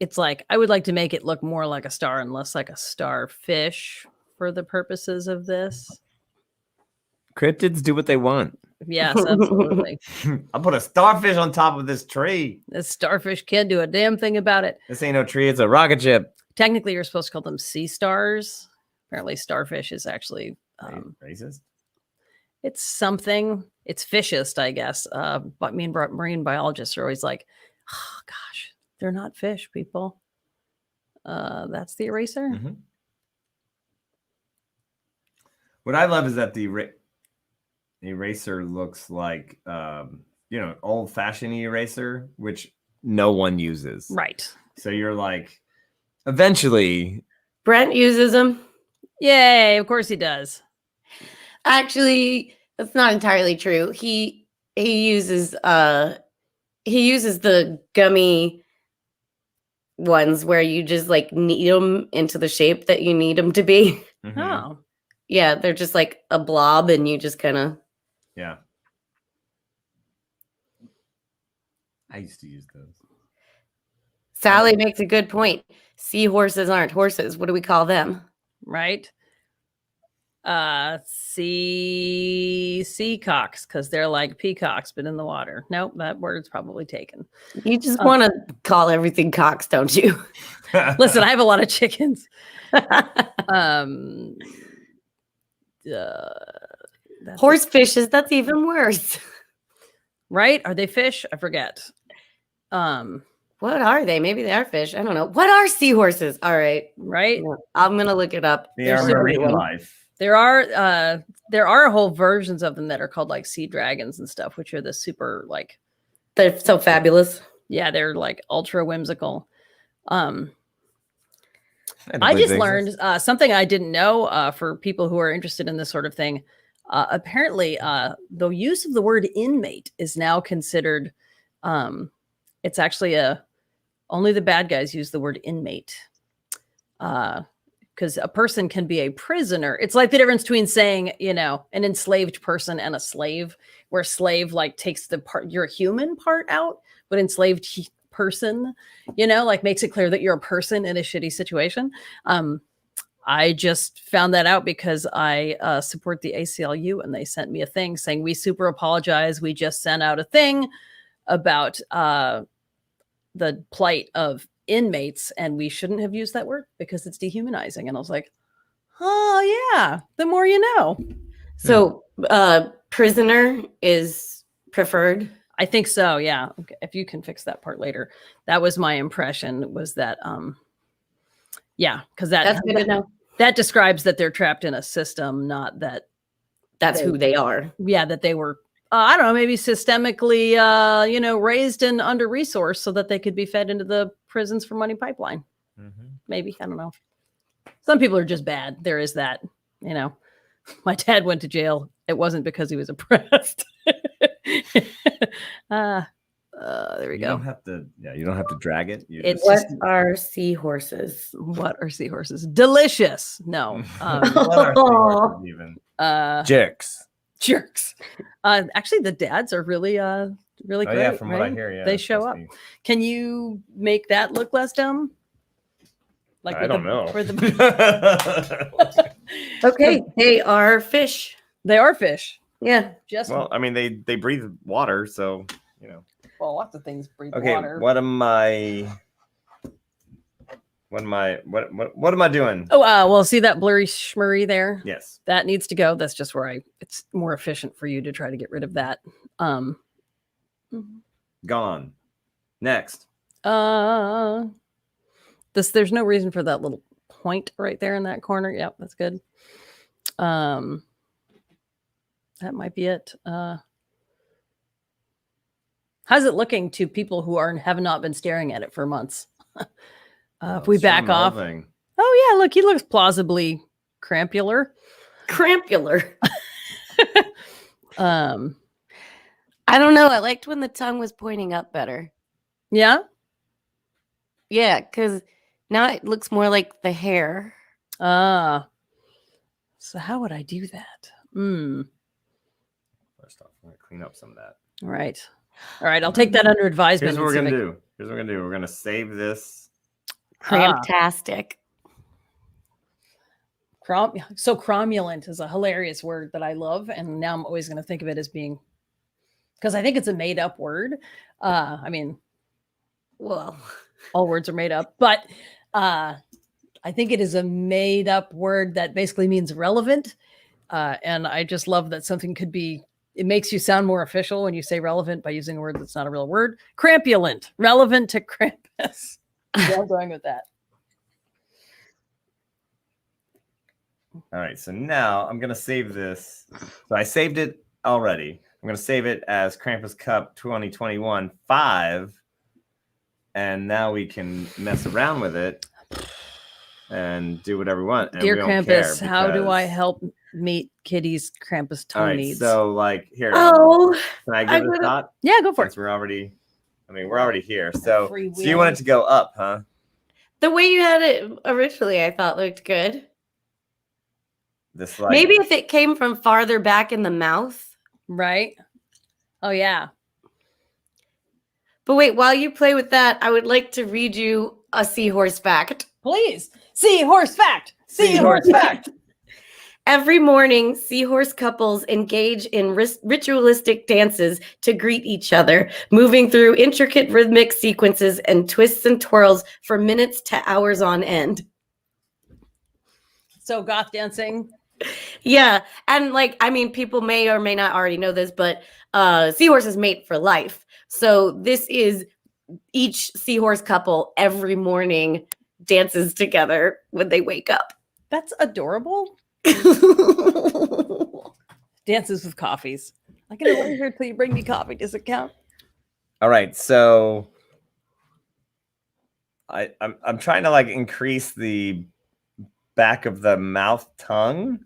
It's like I would like to make it look more like a star and less like a starfish for the purposes of this. Cryptids do what they want. Yes, absolutely. I'll put a starfish on top of this tree. This starfish can't do a damn thing about it. This ain't no tree, it's a rocket ship. Technically, you're supposed to call them sea stars. Apparently, starfish is actually Racist? it's something. It's fishist, I guess. But marine biologists are always like, oh gosh, they're not fish, people. That's the eraser. Mhm. What I love is that the eraser looks like old-fashioned eraser, which no one uses. Right. So you're like, eventually, Brent uses them. Yay, of course he does. Actually, that's not entirely true. He uses the gummy ones where you just like knead them into the shape that you need them to be. mhm, Oh, Yeah, they're just like a blob and you just kind of yeah. I used to use those. Sally makes a good point. Seahorses aren't horses. What do we call them? right. Seacocks, because they're like peacocks, but in the water. Nope, that word's probably taken. You just want to call everything cocks, don't you? Listen, I have a lot of chickens. Um, that's Horse fishes, that's even worse. right? Are they fish? I forget. What are they? Maybe they are fish. I don't know. What are seahorses? All right. Right? I'm going to look it up. They They're are super marine cool. life. There are whole versions of them that are called like sea dragons and stuff, which are the super like, They're so fabulous. yeah, they're like ultra whimsical. I I believe just they learned exist. something I didn't know for people who are interested in this sort of thing. Apparently, the use of the word inmate is now considered. It's actually only the bad guys use the word inmate, because a person can be a prisoner. It's like the difference between saying, an enslaved person and a slave, where slave like takes the part, your human part out, but enslaved person, like makes it clear that you're a person in a shitty situation. I just found that out because I support the ACLU and they sent me a thing saying, we super apologize. We just sent out a thing about the plight of inmates and we shouldn't have used that word because it's dehumanizing. And I was like, oh yeah, the more you know. So prisoner is preferred. I think so. Yeah. Okay. If you can fix that part later. That was my impression, was that, yeah, because That's good to know. that describes that they're trapped in a system, not that, That's who they are. yeah, that they were I don't know, maybe systemically, raised and under resourced so that they could be fed into the prisons for money pipeline. Maybe, I don't know. Some people are just bad. There is that, My dad went to jail. It wasn't because he was oppressed. There we You go. don't have to. Yeah, you don't have to drag it. You It's just- What are seahorses? What are seahorses? Delicious. No. What are seahorses even? Jerks. Jerks. Actually, the dads are really really Oh great. yeah, from what I right? hear, yeah. They it's show supposed up. to be- Can you make that look less dumb? Like I with don't the- know. with the- Okay, they are fish. they are fish. Yeah. Just Well, I mean, they breathe water, so well, lots of things breathe Okay, water. what am I doing? Oh, well, see that blurry schmurry there? Yes. That needs to go. That's just where it's more efficient for you to try to get rid of that. Gone. Next. There's no reason for that little point right there in that corner. Yep, that's good. That might be it. How's it looking to people who have not been staring at it for months? If we It's sure back off. moving. Oh yeah, look, he looks plausibly crampular. Crampular. Um, I don't know. I liked when the tongue was pointing up better. yeah. Yeah, because now it looks more like the hair. So how would I do that? First off, I'm gonna clean up some of that. All right. All right. I'll take that under advisement. Here's what we're and see gonna if I- do. We're gonna save this. Cramtastic. So cromulent is a hilarious word that I love, and now I'm always going to think of it as being, because I think it's a made up word. I mean, Well, all words are made up, but I think it is a made up word that basically means relevant. And I just love that something could be, it makes you sound more official when you say relevant by using a word that's not a real word. Crampulent, relevant to Krampus. Yeah, I'm going with that. All right, so now I'm gonna save this. So I saved it already. I'm gonna save it as Krampus Cup 2021 5, and now we can mess around with it and do whatever we want. And Dear we don't Krampus, care how do I because- help meet Kitty's Krampus All toe right, needs? so like here, oh, can I I give it a would've- thought? Yeah, go for it. Since we're already here. So Free you want it to go up, huh? the way you had it originally, I thought looked good. This like Maybe if it came from farther back in the mouth. Right? Oh, yeah. But wait, while you play with that, I would like to read you a seahorse fact. Please. Seahorse fact. Seahorse fact. Every morning, seahorse couples engage in ritualistic dances to greet each other, moving through intricate rhythmic sequences and twists and twirls for minutes to hours on end. So goth dancing. Yeah, and people may or may not already know this, but seahorses mate for life. So this is each seahorse couple every morning dances together when they wake up. That's adorable. Dances with coffees. I can wait here till you bring me coffee. Does it count? All right, so I'm trying to like increase the back of the mouth tongue.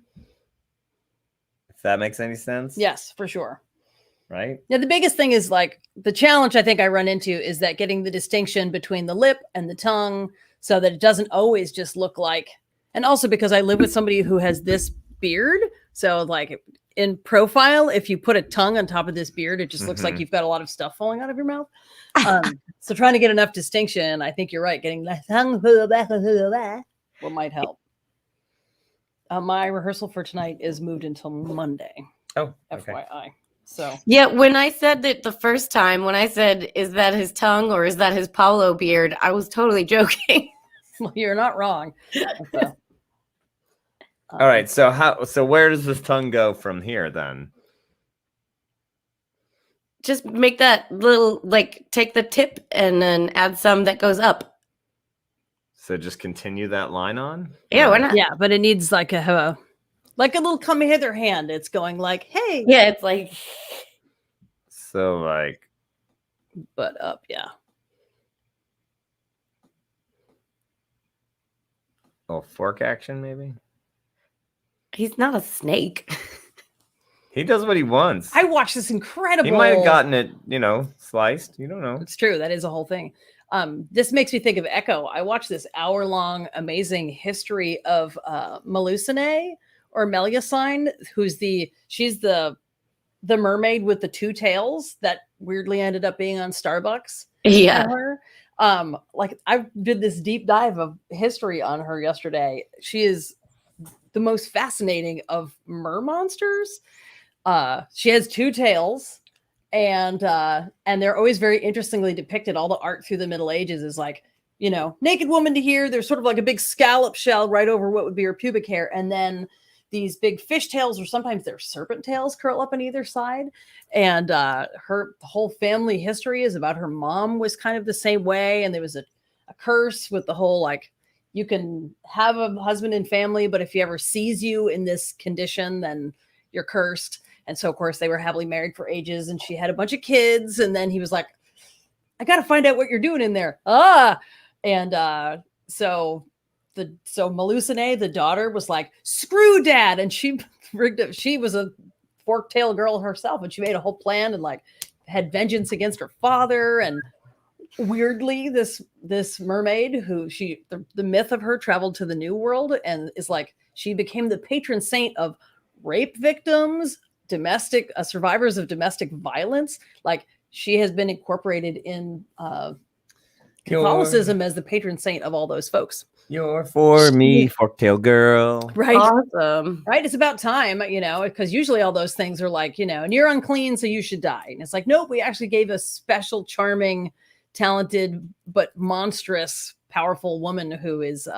If that makes any sense. Yes, for sure. Right? Yeah, the biggest thing is like the challenge I think I run into is that getting the distinction between the lip and the tongue so that it doesn't always just look like, and also because I live with somebody who has this beard. So like in profile, if you put a tongue on top of this beard, it just looks like Mhm. you've got a lot of stuff falling out of your mouth. So trying to get enough distinction, I think you're right. Getting the tongue what might help. My rehearsal for tonight is moved until Monday, Oh, okay. FYI. So Yeah, when I said that the first time, when I said, is that his tongue or is that his Paulo beard? I was totally joking. well, you're not wrong. So, All right. So where does this tongue go from here then? Just make that little, take the tip and then add some that goes up. So just continue that line on? Yeah, Or- why not? yeah, but it needs like a little come hither hand. It's going like, hey, Yeah, it's like, So like, But up, yeah. oh, fork action maybe. He's not a snake. He does what he wants. I watched this incredible. He might have gotten it, sliced. You don't know. It's true. That is a whole thing. This makes me think of Echo. I watched this hour-long, amazing history of Melusine or Melusine, she's the mermaid with the two tails that weirdly ended up being on Starbucks. Yeah. Her. Like I did this deep dive of history on her yesterday. She is the most fascinating of mer monsters. She has two tails, and they're always very interestingly depicted. All the art through the Middle Ages is like, naked woman to here. There's sort of like a big scallop shell right over what would be her pubic hair, and then these big fish tails, or sometimes they're serpent tails, curl up on either side. And her whole family history is about her mom was kind of the same way, and there was a curse with the whole like, you can have a husband and family, but if he ever sees you in this condition, then you're cursed. And so, of course, they were happily married for ages, and she had a bunch of kids. And then he was like, I got to find out what you're doing in there. And so Melusine, the daughter, was like, screw dad. And she rigged up. She was a fork-tailed girl herself, and she made a whole plan and like had vengeance against her father. And weirdly, this mermaid who the myth of her traveled to the New World and is like, she became the patron saint of rape victims, domestic survivors of domestic violence. Like she has been incorporated in Catholicism as the patron saint of all those folks. You're for me, forktail girl. Right. Awesome. Right. It's about time, because usually all those things are like, and you're unclean, so you should die. And it's like, nope, we actually gave a special, charming, talented, but monstrous, powerful woman who is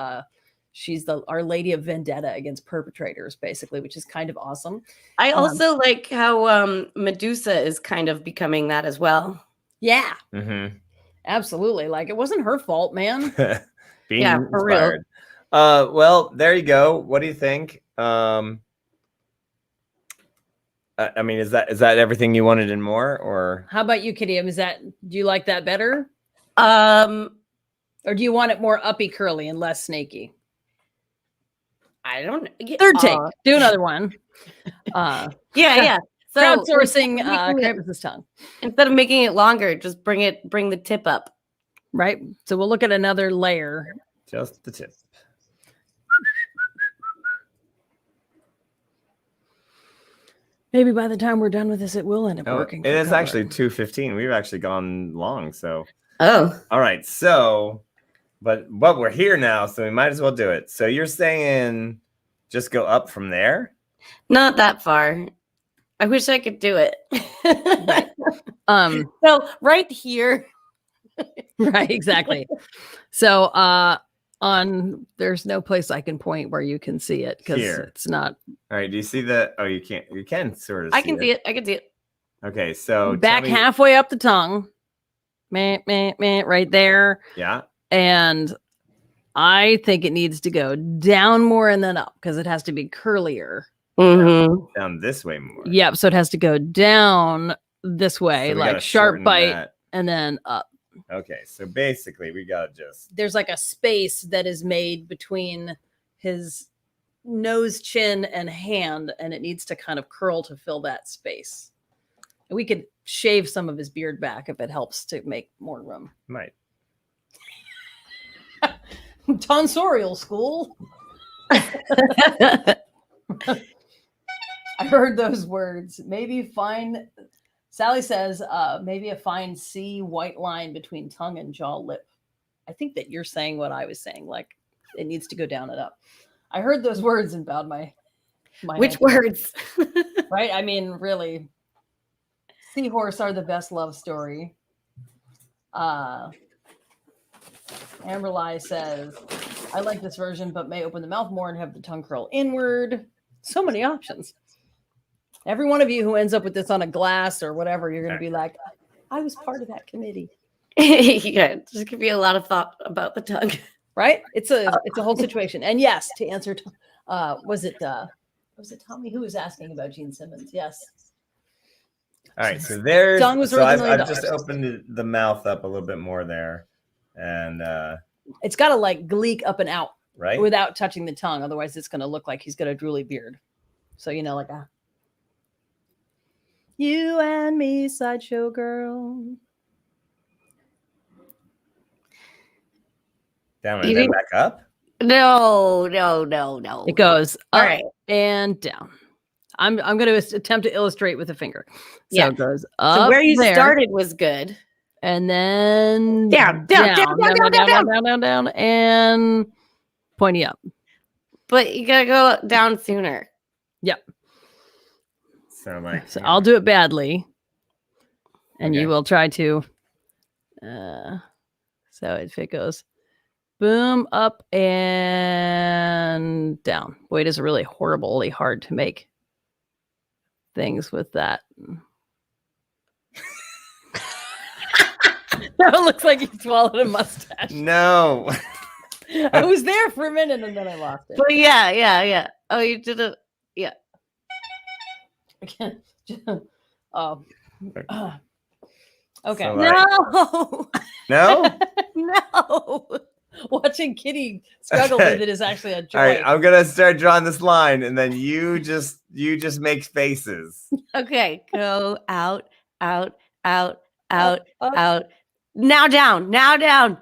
she's Our Lady of Vendetta against perpetrators, basically, which is kind of awesome. I also like how Medusa is kind of becoming that as well. Yeah. Mm-hmm. Absolutely. Like it wasn't her fault, man. Being Yeah, for real. inspired. Well, there you go. What do you think? I mean, is that everything you wanted and more, or How about you, Kitty? Do you like that better? Or Or do you want it more uppy curly and less snaky? I don't know. Third take. Do another one. Yeah. So Crowdsourcing making it- Krampus's tongue. instead of making it longer, just bring the tip up. Right. So we'll look at another layer. just the tip? Maybe by the time we're done with this, it will end up Oh, working. it for is color. actually 2:15. We've actually gone long. So, Oh. all right. So, but we're here now, so we might as well do it. So you're saying just go up from there? Not that far. I wish I could do it. So right here. Right, exactly. So there's no place I can point where you can see it because Here. it's not All right. Do you see that? Oh, you can't. You can sort of. I can see it. I can see it. Okay. So back tell me- halfway up the tongue. Meh, right there. Yeah. And I think it needs to go down more and then up because it has to be curlier. Mm-hmm. Down this way more. Yep. So it has to go down this way, So we like gotta sharp shorten bite, that. and then up. Okay. So basically, we gotta just. There's like a space that is made between his nose, chin, and hand, and it needs to kind of curl to fill that space. And we could shave some of his beard back if it helps to make more room. Might. Tonsorial school. I heard those words. Maybe fine. Sally says, maybe a fine C white line between tongue and jaw lip. I think that you're saying what I was saying, like it needs to go down and up. I heard those words and bowed my Which head. words? Right? I mean, really, seahorse are the best love story. Amberly says, I like this version, but may open the mouth more and have the tongue curl inward. So many options. Every one of you who ends up with this on a glass or whatever, you're going to be like, I was part of that committee. Yeah, just give you a lot of thought about the tongue. Right? It's a whole situation. And yes, to answer, was it Tommy who was asking about Gene Simmons? Yes. All right, so there's. Tongue was So worth $1 I've, million. I've just opened the mouth up a little bit more there, and It's got to like gleek up and out right. without touching the tongue. Otherwise, it's going to look like he's got a drooly beard. So, you know, like a you and me, sideshow girl. Down You and then think- back up. No. It goes up All right. and down. I'm going to attempt to illustrate with a finger. So Yeah. it goes up. So where you there, started was good. and then Down, down, and pointy up. But you gotta go down sooner. So like, So I'll do it badly, and Okay. you will try to. So if it goes boom up and down. Boy, it is really horribly hard to make things with that. Now it looks like he swallowed a mustache. no. I was there for a minute and then I lost it. But yeah. Oh, you did it. Oh. Okay. So, like- No. No. No. Watching Kitty struggle Okay. with it is actually a joy. All right, I'm gonna start drawing this line, and then you just make faces. Okay. Go out. Up. Out. Now down. Down.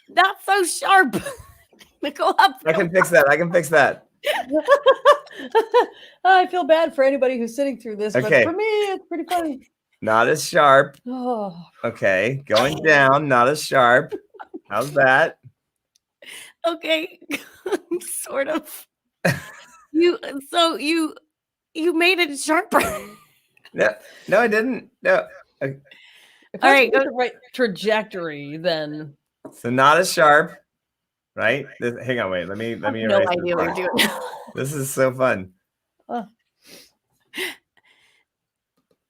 Not so sharp. Go up. I can fix that. I feel bad for anybody who's sitting through this, Okay. but for me, it's pretty funny. Not as sharp. Oh, Okay, going down. Not as sharp. How's that? Okay. Sort of. You made it sharper. No, I didn't. No. if All I right, took the right trajectory, then So not as sharp, right? Hang on, wait. Let me I have erase no this idea what part. you're doing. This is so fun. Oh.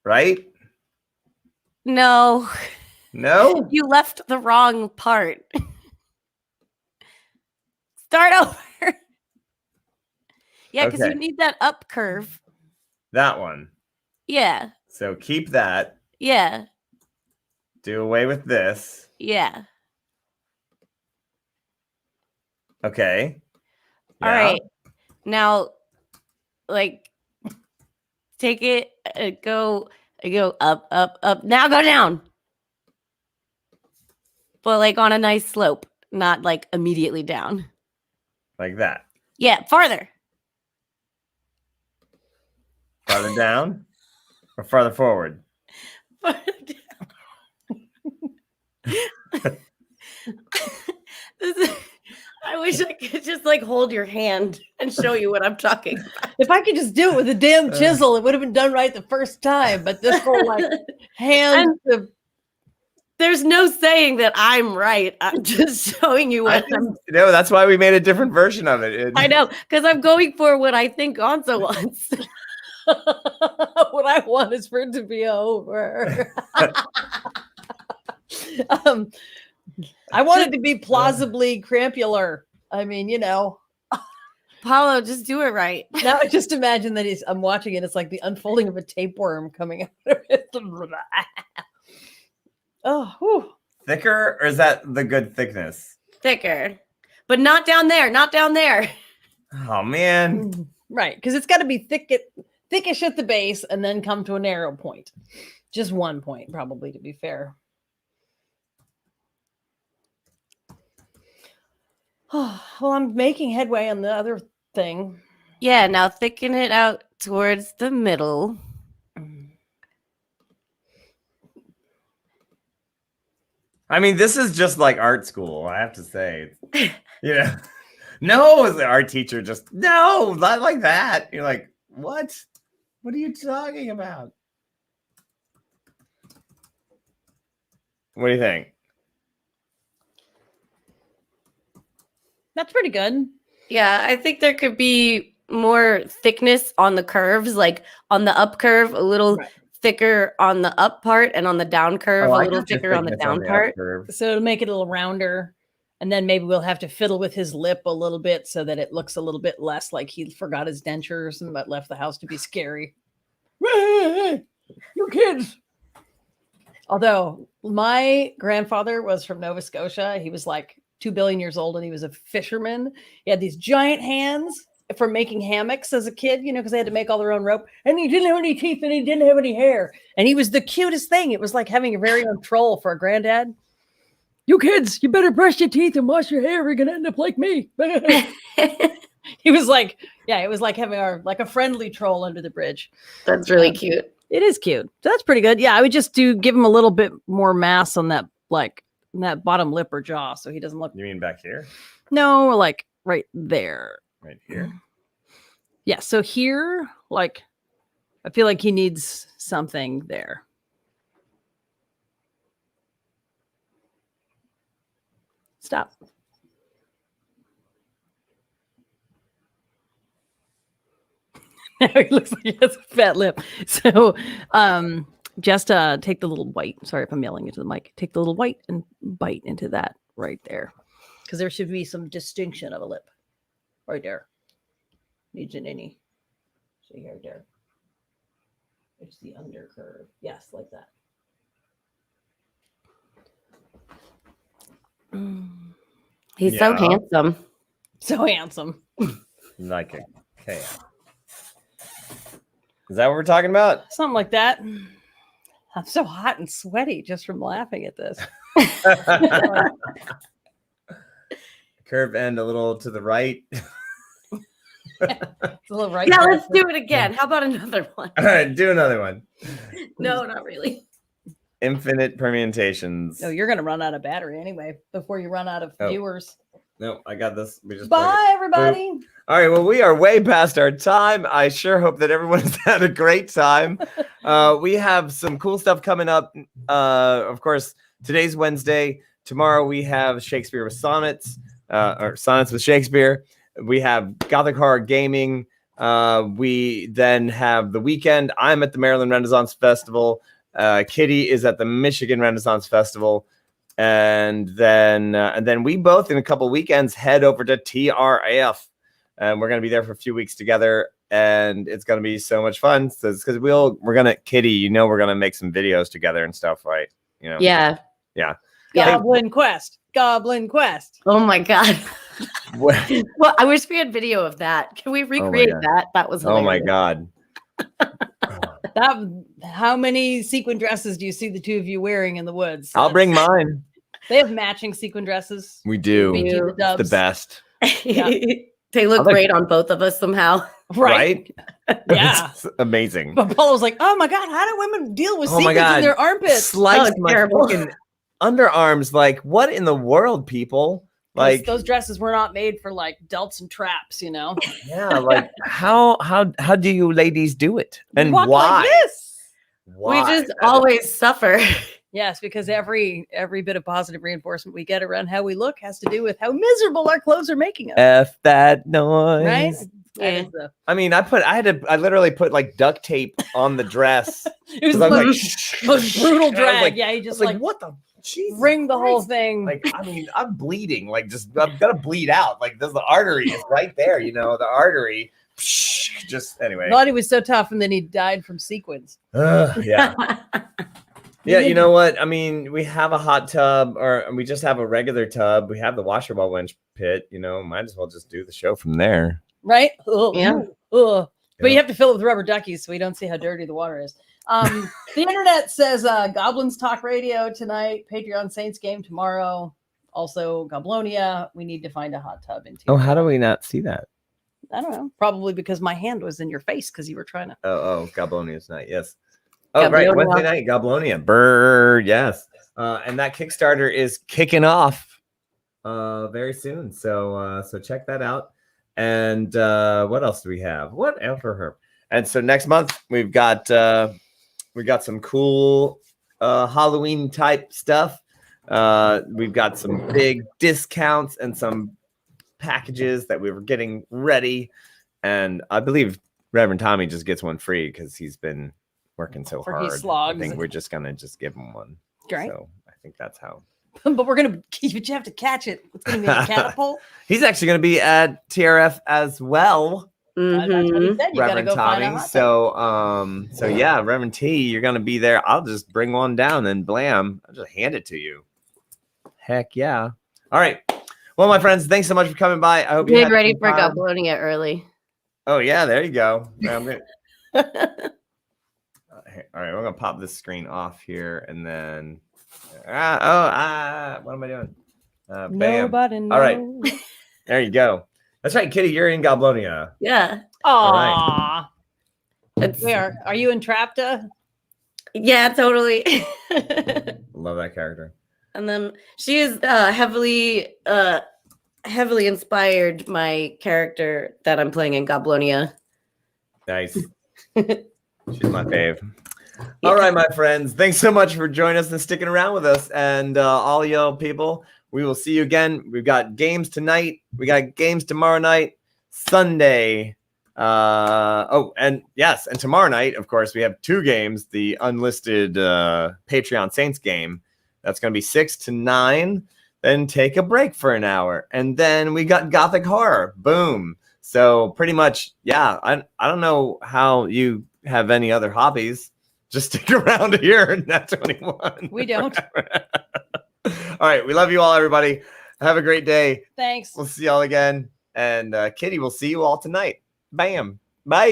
Right? No. No? You left the wrong part. Start over. Yeah, because Okay. you need that up curve. That one. Yeah. So keep that. Yeah. Do away with this. Yeah. Okay. All Yeah. right. Now, like, take it, go up. Now go down. But like on a nice slope, not like immediately down. Like that. Yeah, farther. Farther down or farther forward? I wish I could just like hold your hand and show you what I'm talking about. if I could just do it with a damn chisel, it would have been done right the first time. But this whole like hand to There's no saying that I'm right. I'm just showing you what I'm. No, that's why we made a different version of it. I know, because I'm going for what I think Gonzo wants. what I want is for it to be over. I want it to be plausibly crampular. I mean, you know, Paulo, just do it right. now just imagine that I'm watching it. It's like the unfolding of a tapeworm coming out of it. Oh, whew. Thicker, or is that the good thickness? Thicker, but not down there. Not down there. Oh man. Right, because it's got to be thickish at the base and then come to a narrow point. Just one point, probably, to be fair. Well, I'm making headway on the other thing. Yeah, now thicken it out towards the middle. I mean, this is just like art school, I have to say. You know, no, as the art teacher, just no, not like that. You're like, what? What are you talking about? What do you think? That's pretty good. Yeah, I think there could be more thickness on the curves, like on the up curve, a little Right. thicker on the up part, and on the down curve, Oh, a I little got the thicker on the thickness down up part. curve. So to make it a little rounder, and then maybe we'll have to fiddle with his lip a little bit so that it looks a little bit less like he forgot his dentures and but left the house to be scary. You kids. Although my grandfather was from Nova Scotia, he was like 2 billion years old and he was a fisherman. He had these giant hands for making hammocks as a kid, because they had to make all their own rope. And he didn't have any teeth and he didn't have any hair. And he was the cutest thing. It was like having a very own troll for a granddad. You kids, you better brush your teeth and wash your hair. We're going to end up like me. He was like, yeah, it was like having a friendly troll under the bridge. That's really cute. It is cute. So that's pretty good. Yeah, I would just give him a little bit more mass on that, that bottom lip or jaw, so he doesn't look. You mean back here? No, like right there. Right here. Yeah. So here, I feel like he needs something there. Stop. Now he looks like he has a fat lip. So just take the little white. Sorry if I'm yelling into the mic. Take the little white and bite into that right there. Because there should be some distinction of a lip. Right there. Needs an innie. See here, there. It's the undercurve. Yes, like that. He's so handsome. So handsome. Like a cat. Is that what we're talking about? Something like that. I'm so hot and sweaty just from laughing at this. Curve end a little to the right. It's a little right. Yeah, there. let's do it again. How about another one? All right, do another one. No, not really. Infinite permutations. No, you're going to run out of battery anyway before you run out of Oh. viewers. No, I got this. We just plugged it. Bye, everybody. All right, well, we are way past our time. I sure hope that everyone has had a great time. We have some cool stuff coming up. Of course, today's Wednesday. Tomorrow we have Shakespeare with Sonnets, or Sonnets with Shakespeare. We have Gothic Horror Gaming. We then have the weekend. I'm at the Maryland Renaissance Festival. Kitty is at the Michigan Renaissance Festival. And then we both in a couple weekends head over to TRF. And we're going to be there for a few weeks together. And it's going to be so much fun. So it's because we're going to, Kitty, we're going to make some videos together and stuff, right? Yeah. Yeah. Goblin Quest. Goblin Quest. Oh my God. Well, Well, I wish we had video of that. Can we recreate God. that? That was oh my hilarious. God. How many sequin dresses do you see the two of you wearing in the woods? I'll bring mine. They have matching sequin dresses. We do. We do. It's the Dubs. best. They look I'll like- great on both of us somehow. Right? Yeah. It's amazing. But Paula's like, oh my God, how do women deal with Oh my sequins in God. their armpits? Sliced Oh, my terrible. fucking underarms. Like, what in the world, people? Like, Those dresses were not made for delts and traps, yeah, like how do you ladies do it? And Walk why? like this. Why? We just always suffer. Yes, because every bit of positive reinforcement we get around how we look has to do with how miserable our clothes are making us. F that noise. Right? That Yeah. is the- I mean, I literally put like duct tape on the dress. it was 'Cause the I'm like, most brutal and I was drag. like- Yeah, you I just was like, what the Jesus ring the whole Christ. thing. Like, I mean, I'm bleeding. Like, just I'm gonna bleed out. Like, there's the artery is right there. The artery. Just anyway. Thought he was so tough, and then he died from sequins. Yeah. Yeah, you know what? I mean, we have a hot tub, or we just have a regular tub. We have the washer ball winch pit. Might as well just do the show from there. Right? Ugh, Yeah. ugh. But Yeah. you have to fill it with rubber duckies so we don't see how dirty the water is. The internet says Goblins Talk Radio tonight, Patreon Saints game tomorrow. Also, Goblonia. We need to find a hot tub in Oh, how do we not see that? I don't know. Probably because my hand was in your face because you were trying to. Oh, Goblonia's night. Yes. Oh, right. Goblonia. Wednesday night, Goblonia. Bird. Yes. And that Kickstarter is kicking off very soon. So check that out. And what else do we have? Whatever. And so next month we got some cool Halloween type stuff. We've got some big discounts and some packages that we were getting ready. And I believe Reverend Tommy just gets one free because he's been working so For he hard. I slogs. think we're just gonna give him one. Great. So I think that's how. But you have to catch it. It's going to be a catapult. He's actually gonna be at TRF as well. That's what he Mhm. said. You gotta Reverend go find a Tommy. hot dog. So yeah, Reverend T, you're gonna be there. I'll just bring one down and blam, I'll just hand it to you. Heck yeah. All right. Well, my friends, thanks so much for coming by. I hope you Get had ready some for time. Goblonia early. Oh yeah, there you go. Yeah, I'm gonna- all right, we're gonna pop this screen off here and then what am I doing? Bam. Nobody knows. All right. There you go. That's right, Kitty. You're in Goblonia. Yeah. All right. Aw. It's, Are you in Trapta? yeah, totally. Love that character. And then she is heavily inspired my character that I'm playing in Goblonia. Nice. She's my fave. All right, my friends. Thanks so much for joining us and sticking around with us. And all y'all people, we will see you again. We've got games tonight. We got games tomorrow night, Sunday. And yes, and tomorrow night, of course, we have 2 games. The unlisted Patreon Saints game. That's going to be 6 to 9. Then take a break for an hour. And then we got Gothic Horror. Boom. So pretty much, yeah, I don't know how you have any other hobbies. Just stick around here in Nat 21. We don't. All right. We love you all, everybody. Have a great day. Thanks. We'll see y'all again. And Kitty, we'll see you all tonight. Bam. Bye.